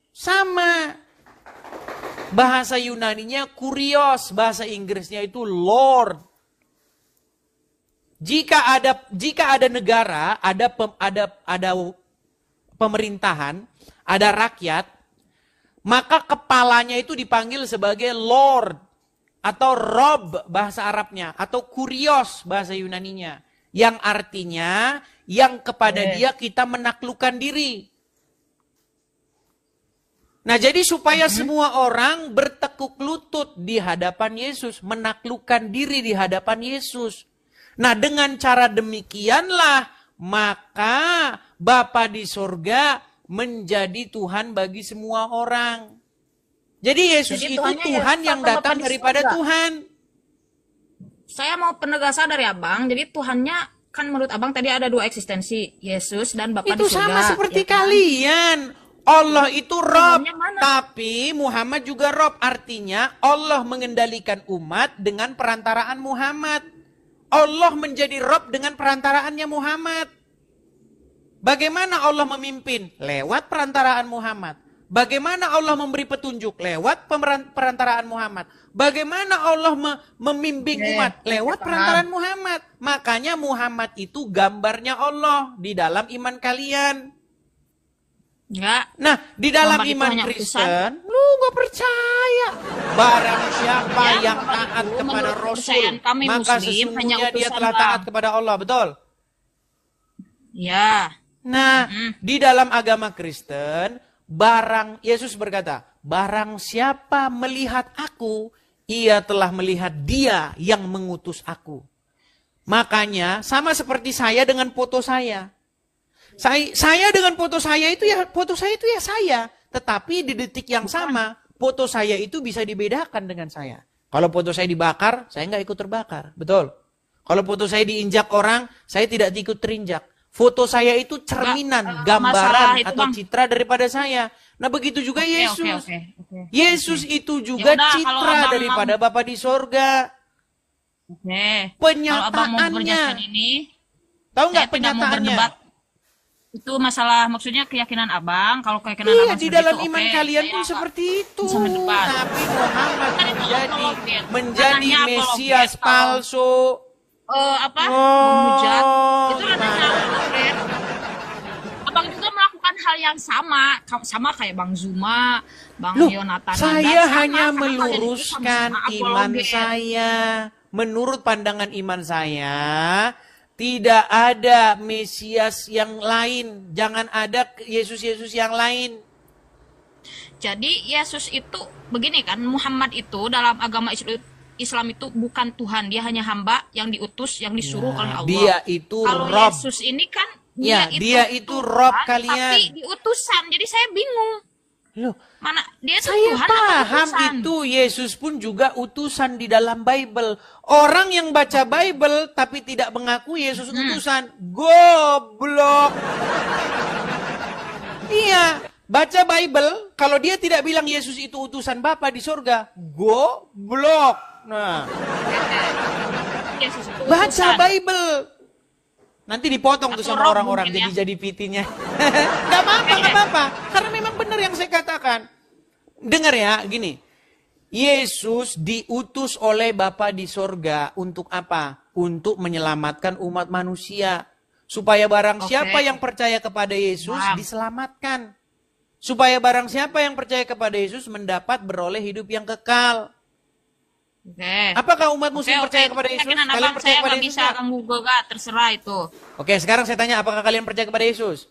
Sama. Bahasa Yunaninya kurios, bahasa Inggrisnya itu Lord. Jika ada negara, ada pemerintahan, ada rakyat, maka kepalanya itu dipanggil sebagai Lord atau Rob bahasa Arabnya atau kurios bahasa Yunaninya, yang artinya yang kepada dia kita menaklukkan diri. Nah, jadi supaya semua orang bertekuk lutut di hadapan Yesus, menaklukkan diri di hadapan Yesus. Nah, dengan cara demikianlah maka Bapa di surga menjadi Tuhan bagi semua orang. Jadi Yesus Jadi itu Tuhannya Tuhan Yesus yang atau datang Bapa di daripada surga? Tuhan. Saya mau penegasan dari Abang. Jadi Tuhannya kan menurut Abang tadi ada dua eksistensi, Yesus dan Bapa Itu di surga. sama seperti ya kan? kalian. Allah itu Rob, Tuhannya mana? tapi Muhammad juga Rob. Artinya Allah mengendalikan umat dengan perantaraan Muhammad. Allah menjadi Rob dengan perantaraannya Muhammad. Bagaimana Allah memimpin? Lewat perantaraan Muhammad. Bagaimana Allah memberi petunjuk? Lewat perantaraan Muhammad. Bagaimana Allah membimbing umat? Lewat perantaraan Muhammad. Makanya Muhammad itu gambarnya Allah di dalam iman kalian. Enggak. Nah, di dalam Muhammad itu iman hanya Kristen, lu gak percaya. Barang siapa Ya, yang Bapak taat Ibu, kepada menurut Rasul, kepercayaan kami maka Muslim, hanya sesungguhnya dia utusan telah Bang. taat kepada Allah, betul? Ya. Nah, di dalam agama Kristen, Yesus berkata, barang siapa melihat aku, ia telah melihat dia yang mengutus aku. Makanya, sama seperti saya dengan foto saya. Saya dengan foto saya itu ya saya. Tetapi di detik yang sama, foto saya itu bisa dibedakan dengan saya. Kalau foto saya dibakar, saya nggak ikut terbakar. Betul. Kalau foto saya diinjak orang, saya tidak ikut terinjak. Foto saya itu cerminan, gambaran itu, atau Bang. citra daripada saya. Nah, begitu juga Yesus. Oke. Yesus itu juga Ya udah, kalau citra Abang daripada Bapa di sorga. Oke. Kalau Abang mau Penyataannya. berjelaskan ini, Tahu nggak saya tidak mau penyataannya? berdebat. Itu masalah maksudnya keyakinan Abang. Kalau keyakinan Iya, Abang di seperti dalam itu, iman oke. kalian Saya pun seperti itu. bisa mendebat. Tapi Muhammad Kan itu apologet. menjadi Namanya Mesias apologet, kalau- palsu. Menghujat itu nah. namanya apologet. Abang juga melakukan hal yang sama kayak Bang Zuma, Bang Loh, Yonatan. saya Sama, hanya sama, meluruskan sama-sama iman apologet. saya. Menurut pandangan iman saya, tidak ada Mesias yang lain. Jangan ada Yesus-Yesus yang lain. Jadi Yesus itu begini kan, Muhammad itu dalam agama Islam itu bukan Tuhan, dia hanya hamba yang diutus, yang disuruh oleh Allah. Dia itu Kalau Rob. Yesus ini kan Ya, dia itu Rob kalian. tapi diutusan. Jadi saya bingung. Loh, Mana dia itu saya Tuhan atau paham utusan? itu Yesus pun juga utusan di dalam Bible. Orang yang baca Bible tapi tidak mengaku Yesus utusan, goblok. Iya, baca Bible kalau dia tidak bilang Yesus itu utusan Bapa di surga, goblok. Nah, Yesus itu baca utusan. Bible. Nanti dipotong tuh Atau sama Rob orang-orang mungkin jadi pitinya. Gak apa-apa. Karena memang benar yang saya katakan. Dengar ya, gini. Yesus diutus oleh Bapa di sorga untuk apa? Untuk menyelamatkan umat manusia. Supaya barang siapa yang percaya kepada Yesus diselamatkan. Supaya barang siapa yang percaya kepada Yesus mendapat beroleh hidup yang kekal. Oke. Apakah umat muslim percaya kepada Yesus? Keyakinan Kalian Abang percaya saya kepada nggak Yesus? bisa ganggu gugat, terserah itu. Oke, sekarang saya tanya, apakah kalian percaya kepada Yesus?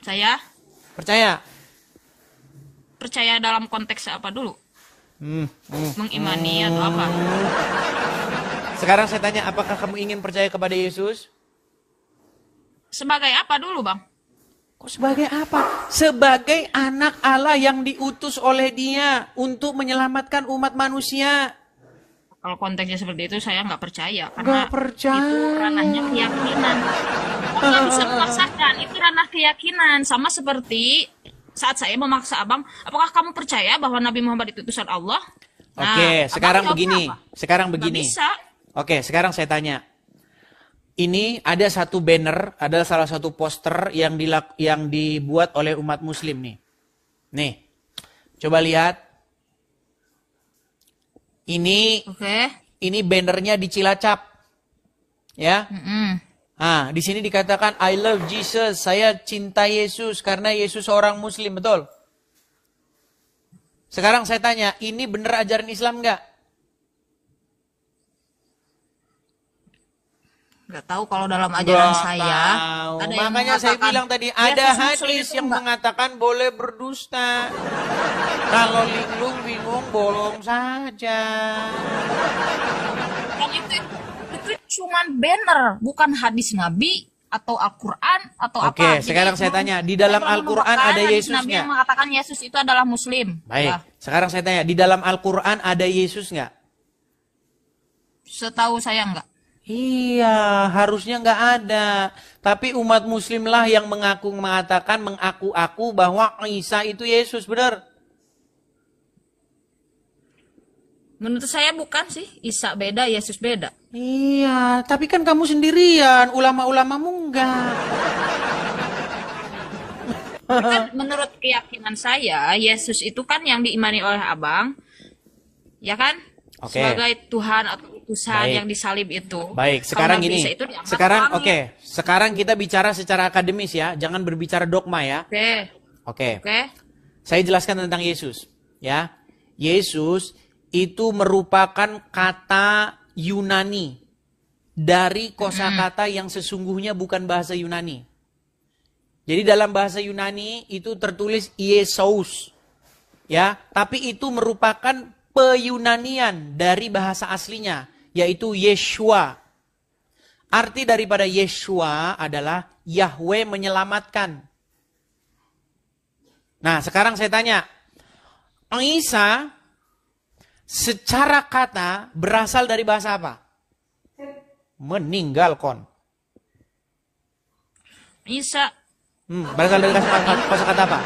Saya Percaya? percaya dalam konteks apa dulu? Mengimani atau apa? Sekarang saya tanya, apakah kamu ingin percaya kepada Yesus? Sebagai apa dulu, Bang? Kok sebagai apa? Sebagai anak Allah yang diutus oleh Dia untuk menyelamatkan umat manusia. Kalau konteksnya seperti itu saya nggak percaya karena Nggak percaya. itu ranahnya keyakinan. Oh, nggak bisa memaksakan, itu ranah keyakinan. Sama seperti saat saya memaksa abang, apakah kamu percaya bahwa Nabi Muhammad itu utusan Allah? Nah, Oke, abang sekarang jawabnya begini. apa? Sekarang Nggak begini. bisa. Oke, sekarang saya tanya. Ini ada satu banner, ada salah satu poster yang dibuat oleh umat muslim nih. Nih, coba lihat. Ini Oke. bannernya di Cilacap. Ya. Mm-mm. Ah, di sini dikatakan I love Jesus, saya cinta Yesus karena Yesus seorang muslim, betul? Sekarang saya tanya, ini bener ajaran Islam nggak? Nggak tahu kalau dalam ajaran Nggak saya tahu. ada yang Makanya saya mengatakan, bilang tadi Yesus ada Muslim hadis itu yang enggak. mengatakan boleh berdusta. Kalau linglung bingung bolong saja. Dan itu cuman banner, bukan hadis Nabi atau Al-Quran atau apa. Oke, Jadi, sekarang saya tanya, di dalam saya Al-Quran menemukan ada hadis Yesus Nabi nggak? yang mengatakan Yesus itu adalah Muslim. Baik, Ya, sekarang saya tanya, di dalam Al-Quran ada Yesus nggak? setahu saya enggak. Iya, harusnya nggak ada. Tapi umat muslim lah yang mengatakan, mengaku-aku bahwa Isa itu Yesus, benar? Menurut saya bukan sih, Isa beda, Yesus beda. Iya, tapi kan kamu sendirian, ulama-ulamamu enggak. Tapi kan menurut keyakinan saya, Yesus itu kan yang diimani oleh abang, ya kan? Oke. Sebagai Tuhan atau utusan Baik. yang disalib itu. Baik, Kalau sekarang Nabi gini. Isa itu diangkat Sekarang ke langit. oke, sekarang kita bicara secara akademis ya, jangan berbicara dogma ya. Oke, Oke. oke. Saya jelaskan tentang Yesus, ya. Yesus itu merupakan kata Yunani dari kosakata yang sesungguhnya bukan bahasa Yunani. Jadi dalam bahasa Yunani itu tertulis Yesus, ya, tapi itu merupakan peyunanian dari bahasa aslinya, yaitu Yeshua. Arti daripada Yeshua adalah Yahweh menyelamatkan. Nah, sekarang saya tanya, Isa secara kata berasal dari bahasa apa? Meninggalkan. Isa Berasal dari kosakata apa?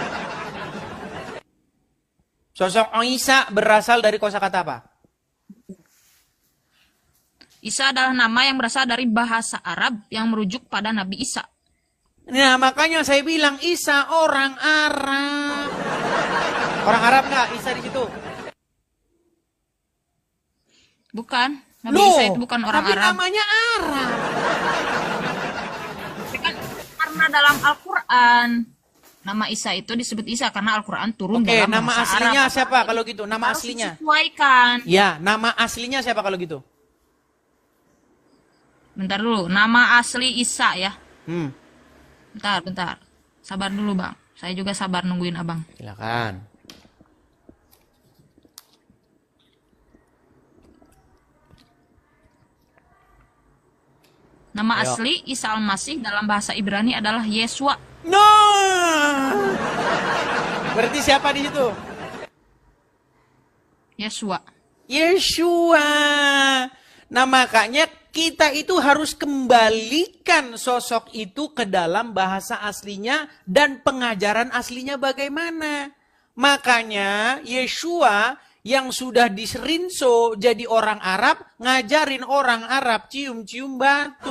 Sosok Isa berasal dari kosakata apa? Isa adalah nama yang berasal dari bahasa Arab yang merujuk pada Nabi Isa. Nah, makanya saya bilang Isa orang Arab. Orang Arab nggak Isa di situ? Bukan. Nabi Loh, Isa itu bukan orang tapi Arab. namanya Arab. Tapi kan karena dalam Al-Quran nama Isa itu disebut Isa karena Al-Quran turun Oke, dalam nama bahasa aslinya Arab. siapa kalau gitu? Nama Harus aslinya? disesuaikan. Ya, nama aslinya siapa kalau gitu? Bentar dulu, nama asli Isa ya. Hmm, Bentar. Sabar dulu bang. Saya juga sabar nungguin abang. silakan. Nama Ayo. asli Isa Al-Masih dalam bahasa Ibrani adalah Yesua. No! Berarti siapa di situ? Yesua. Yeshua. Nah, makanya kita itu harus kembalikan sosok itu ke dalam bahasa aslinya dan pengajaran aslinya bagaimana. Makanya Yeshua yang sudah diserinso jadi orang Arab, ngajarin orang Arab cium-cium batu.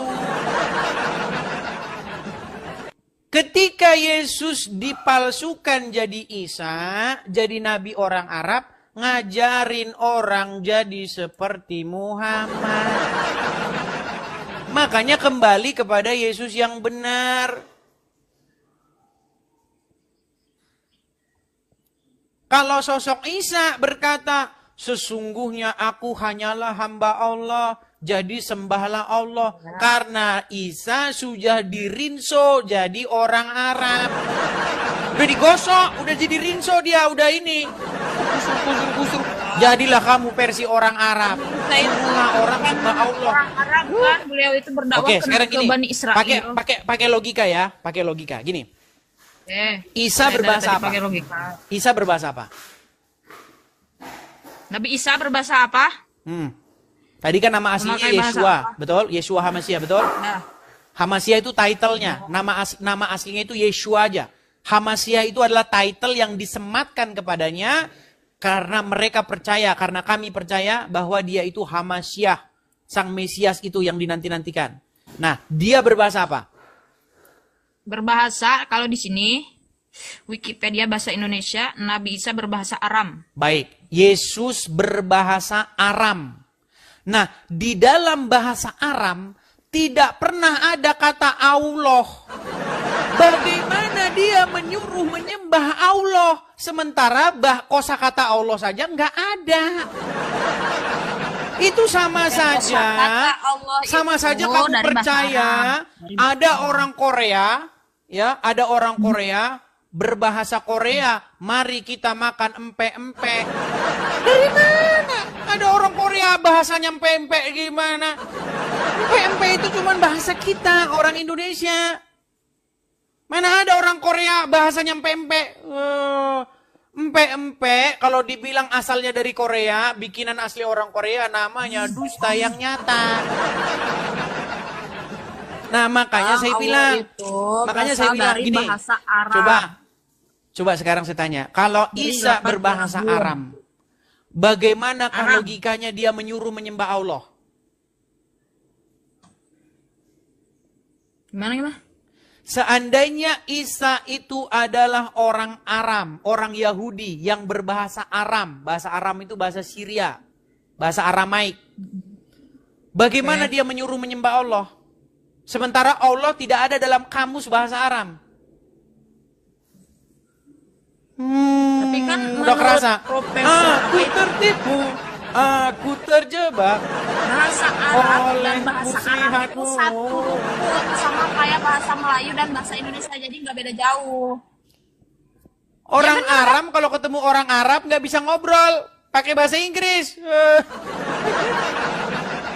Ketika Yesus dipalsukan jadi Isa, jadi nabi orang Arab, ngajarin orang jadi seperti Muhammad. Makanya kembali kepada Yesus yang benar. Kalau sosok Isa berkata, sesungguhnya aku hanyalah hamba Allah, jadi sembahlah Allah. Karena Isa sudah dirinso jadi orang Arab. Udah digosok, udah jadi rinso dia, udah ini. Kusur. Jadilah kamu versi orang Arab. Saya Semua orang sembah Allah. orang Arab kan, beliau itu berdakwah Oke, ke sekarang gini. Bani Israel. Pakai logika ya, pakai logika. Gini. Isa Saya dari berbahasa tadi apa? pakai logika. Isa berbahasa apa? Nabi Isa berbahasa apa? Tadi kan nama aslinya Memakai bahasa Yeshua, apa? betul? Yeshua Hamasia, betul? Nah, Hamasia itu title-nya, nama aslinya itu Yeshua aja. Hamasia itu adalah title yang disematkan kepadanya karena mereka percaya, karena kami percaya bahwa dia itu Hamasia, sang Mesias itu yang dinanti-nantikan. Nah, dia berbahasa apa? berbahasa kalau di sini Wikipedia bahasa Indonesia, Nabi Isa berbahasa Aram. Baik, Yesus berbahasa Aram. Nah, di dalam bahasa Aram tidak pernah ada kata Allah. Bagaimana dia menyuruh menyembah Allah sementara kosakata Allah saja nggak ada? Itu sama saja, kosakata Allah sama itu saja kamu dari bahasa percaya Arab. Dari bahasa ada orang Korea, ya, ada orang Korea berbahasa Korea, mari kita makan empe-empe. Dari mana? Ada orang Korea bahasanya empe-empe gimana? Empe-empe itu cuma bahasa kita, orang Indonesia. Mana ada orang Korea bahasanya empe-empe? Empe-empe kalau dibilang asalnya dari Korea, bikinan asli orang Korea namanya dusta yang nyata. Nah, makanya saya Allah bilang, itu makanya berasal saya bilang dari gini. bahasa Arab. Coba sekarang saya tanya, kalau Dari Isa lafaz berbahasa Arab. Aram, bagaimanakah Aram. logikanya dia menyuruh menyembah Allah? Gimana? Seandainya Isa itu adalah orang Aram, orang Yahudi yang berbahasa Aram. Bahasa Aram itu bahasa Syria, bahasa Aramaik. Bagaimana dia menyuruh menyembah Allah? Sementara Allah tidak ada dalam kamus bahasa Aram. Tapi kan Udah menurut kerasa. Profesor Aku tertipu, aku terjebak. bahasa Arab Oleh dan bahasa Arab itu muslihatmu. satu rumpun, sama kayak bahasa Melayu dan bahasa Indonesia, jadi nggak beda jauh. Orang Aram kalau ketemu orang Arab nggak bisa ngobrol, pakai bahasa Inggris.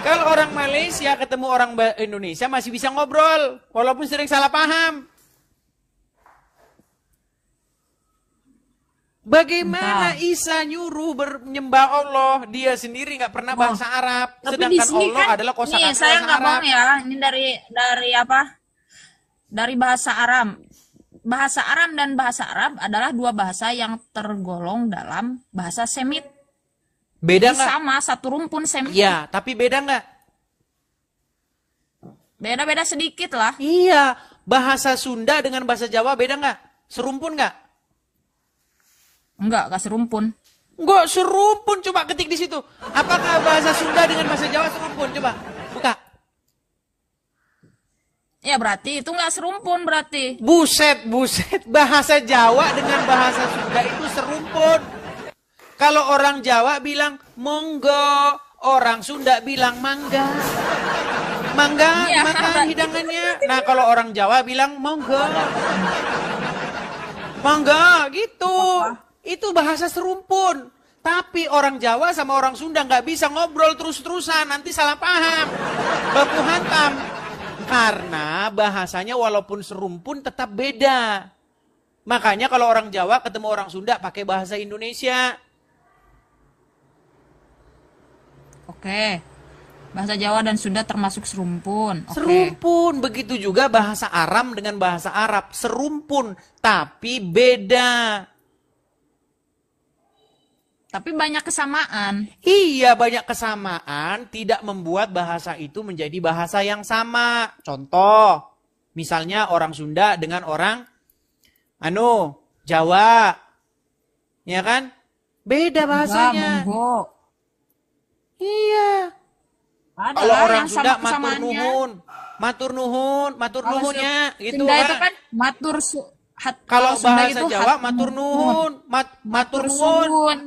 Kalau orang Malaysia ketemu orang Indonesia masih bisa ngobrol, walaupun sering salah paham. Bagaimana Isa nyuruh menyembah Allah? Dia sendiri nggak pernah bahasa Arab, Tapi sedangkan di sini Allah kan, adalah kosakata nih saya bahasa nggak Arab. bohong ya, ini dari apa? Dari bahasa Aram. Bahasa Aram dan bahasa Arab adalah dua bahasa yang tergolong dalam bahasa Semit. Beda Jadi nggak? sama satu rumpun Semit. Ya, tapi beda nggak? Beda-beda sedikit lah. Iya, bahasa Sunda dengan bahasa Jawa beda nggak? Serumpun nggak? Enggak serumpun. Enggak serumpun, coba ketik di situ. Apakah bahasa Sunda dengan bahasa Jawa serumpun? Coba buka. Ya berarti itu nggak serumpun berarti. Buset, bahasa Jawa dengan bahasa Sunda itu serumpun. Kalau orang Jawa bilang monggo, orang Sunda bilang mangga. Mangga, Iya, makan berarti hidangannya. Nah, kalau orang Jawa bilang monggo. Mangga, gitu. Itu bahasa serumpun. Tapi orang Jawa sama orang Sunda nggak bisa ngobrol terus-terusan, nanti salah paham. Baku hantam. Karena bahasanya walaupun serumpun tetap beda. Makanya kalau orang Jawa ketemu orang Sunda pakai bahasa Indonesia. Oke. Bahasa Jawa dan Sunda termasuk serumpun. Oke. Serumpun. Begitu juga bahasa Aram dengan bahasa Arab. Serumpun, tapi beda. Tapi banyak kesamaan. Iya, banyak kesamaan tidak membuat bahasa itu menjadi bahasa yang sama. Contoh, misalnya orang Sunda dengan orang Jawa. Ya kan? Beda bahasanya. Monggo. Iya. Ada Kalau lah orang yang Sunda sama kesamaannya. matur Kalau nuhunnya gitu Sunda itu kan. kan Kalau Sunda bahasa itu Jawa matur nuhun, matur nuhun. suwun.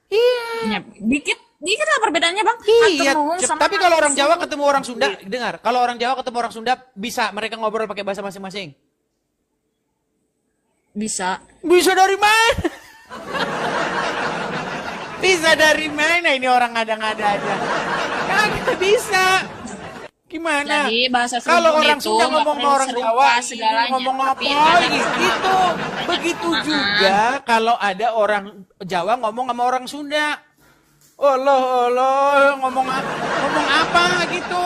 Iya. Ya, dikit lah perbedaannya bang. Iya, Hatur nuhun sama tapi kalau orang hatur Jawa suwun. ketemu orang Sunda, dengar, kalau orang Jawa ketemu orang Sunda bisa mereka ngobrol pakai bahasa masing-masing. Bisa. Bisa dari mana? Bisa dari mana ini orang ngada-ngada aja? Kagak bisa. Gimana? Jadi bahasa Kalau serumpun orang itu Sunda ngomong sama orang serupa Jawa, segalanya, ngomong apa tapi banyak lagi? kesamaan. Itu Banyak begitu kesamaan. juga kalau ada orang Jawa ngomong sama orang Sunda. Allah, ngomong ngomong apa gitu.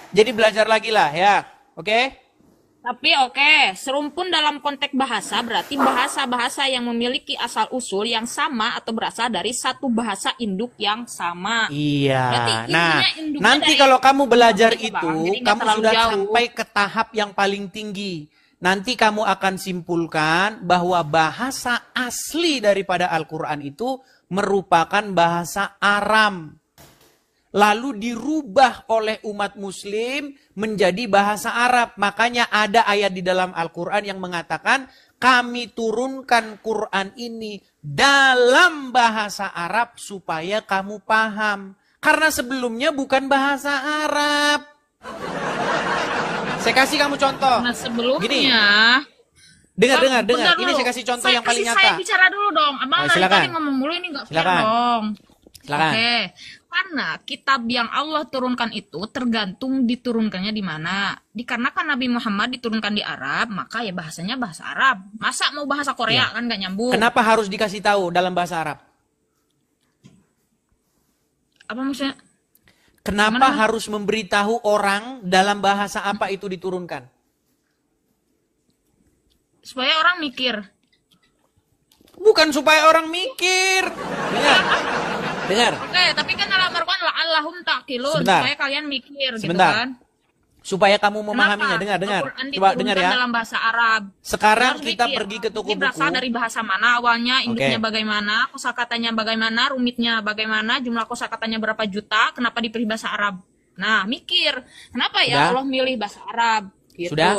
Jadi belajar lagi lah ya, oke? Tapi oke, serumpun dalam konteks bahasa berarti bahasa-bahasa yang memiliki asal-usul yang sama atau berasal dari satu bahasa induk yang sama. Iya. Berarti Nah, intinya induknya nanti dari- kalau kamu belajar Jadi, itu, Bang, jadi nggak kamu terlalu sudah jauh. sampai ke tahap yang paling tinggi. Nanti kamu akan simpulkan bahwa bahasa asli daripada Al-Quran itu merupakan bahasa Aram. Lalu dirubah oleh umat muslim menjadi bahasa Arab. Makanya ada ayat di dalam Al-Quran yang mengatakan, kami turunkan Quran ini dalam bahasa Arab supaya kamu paham. Karena sebelumnya bukan bahasa Arab. Saya kasih kamu contoh. Nah, sebelumnya Gini, dengar. Bentar Ini dulu. saya kasih contoh yang paling Saya nyata. bicara dulu dong. Abang Oh, dari silakan. tadi ngomong mulu ini nggak fair Silakan. dong. Silakan. Oke. Karena kitab yang Allah turunkan itu tergantung diturunkannya di mana. Dikarenakan Nabi Muhammad diturunkan di Arab, maka ya bahasanya bahasa Arab. Masa mau bahasa Korea Ya. kan nggak nyambung. Kenapa harus dikasih tahu dalam bahasa Arab? Apa maksudnya? Kenapa Gimana? harus memberitahu orang dalam bahasa apa itu diturunkan? Supaya orang mikir. Bukan supaya orang mikir. Dengar. Oke, tapi kan dalam Al-Quran la'allahum taqilun, Sebentar. supaya kalian mikir Sebentar. gitu kan. Supaya kamu memahaminya. Kenapa Dengar. Al-Quran Coba dengar diturunkan ya. dalam bahasa Arab. Sekarang Harus kita mikir, pergi ke toko ini berasal buku. dari bahasa mana awalnya, induknya Oke. bagaimana, kosakatanya bagaimana, rumitnya bagaimana, jumlah kosakatanya berapa juta, kenapa dipilih bahasa Arab. Nah, mikir, kenapa ya Sudah? Allah milih bahasa Arab? Gitu. Sudah?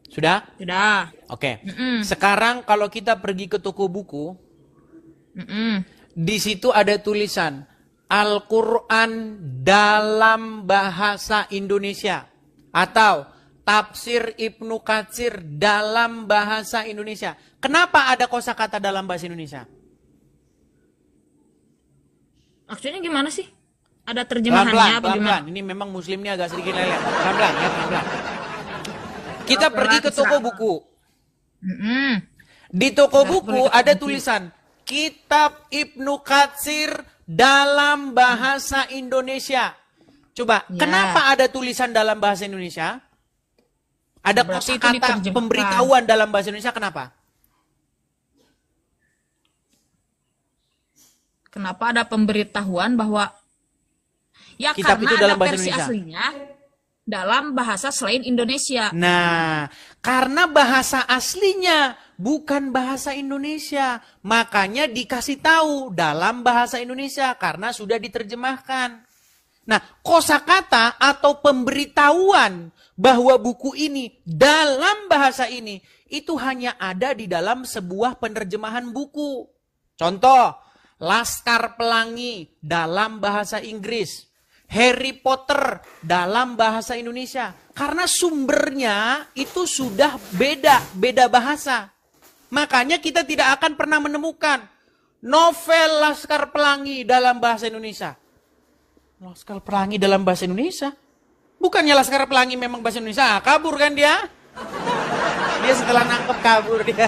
Sudah? Sudah. Oke. Mm-mm. Sekarang kalau kita pergi ke toko buku, Mm-mm. di situ ada tulisan Al-Quran dalam bahasa Indonesia atau Tafsir Ibnu Katsir dalam bahasa Indonesia. Kenapa ada kosakata dalam bahasa Indonesia? Maksudnya gimana sih? Ada terjemahannya apa gimana? Pelan-pelan. Ini memang muslim ini agak sedikit leleh. Pelan-pelan ya, pelan-pelan. Kita Pelan-pelan, pergi ke toko terserah. buku. Mm-mm. Di toko Nggak buku boleh ada ketemu. tulisan Kitab Ibnu Katsir dalam bahasa Indonesia. Coba, Ya. kenapa ada tulisan dalam bahasa Indonesia? Ada Berarti itu kosakata diterjemahkan. pemberitahuan dalam bahasa Indonesia, kenapa? Kenapa ada pemberitahuan bahwa ya Kitab karena itu ada dalam bahasa versi Indonesia. aslinya dalam bahasa selain Indonesia. Nah, karena bahasa aslinya bukan bahasa Indonesia, makanya dikasih tahu dalam bahasa Indonesia karena sudah diterjemahkan. Nah, kosakata atau pemberitahuan bahwa buku ini dalam bahasa ini itu hanya ada di dalam sebuah penerjemahan buku. Contoh, Laskar Pelangi dalam bahasa Inggris. Harry Potter dalam bahasa Indonesia. Karena sumbernya itu sudah beda bahasa. Makanya kita tidak akan pernah menemukan novel Laskar Pelangi dalam bahasa Indonesia. Laskar Pelangi dalam bahasa Indonesia? Bukannya Laskar Pelangi memang bahasa Indonesia? Ah, kabur kan dia? Dia setelah nangkep kabur dia.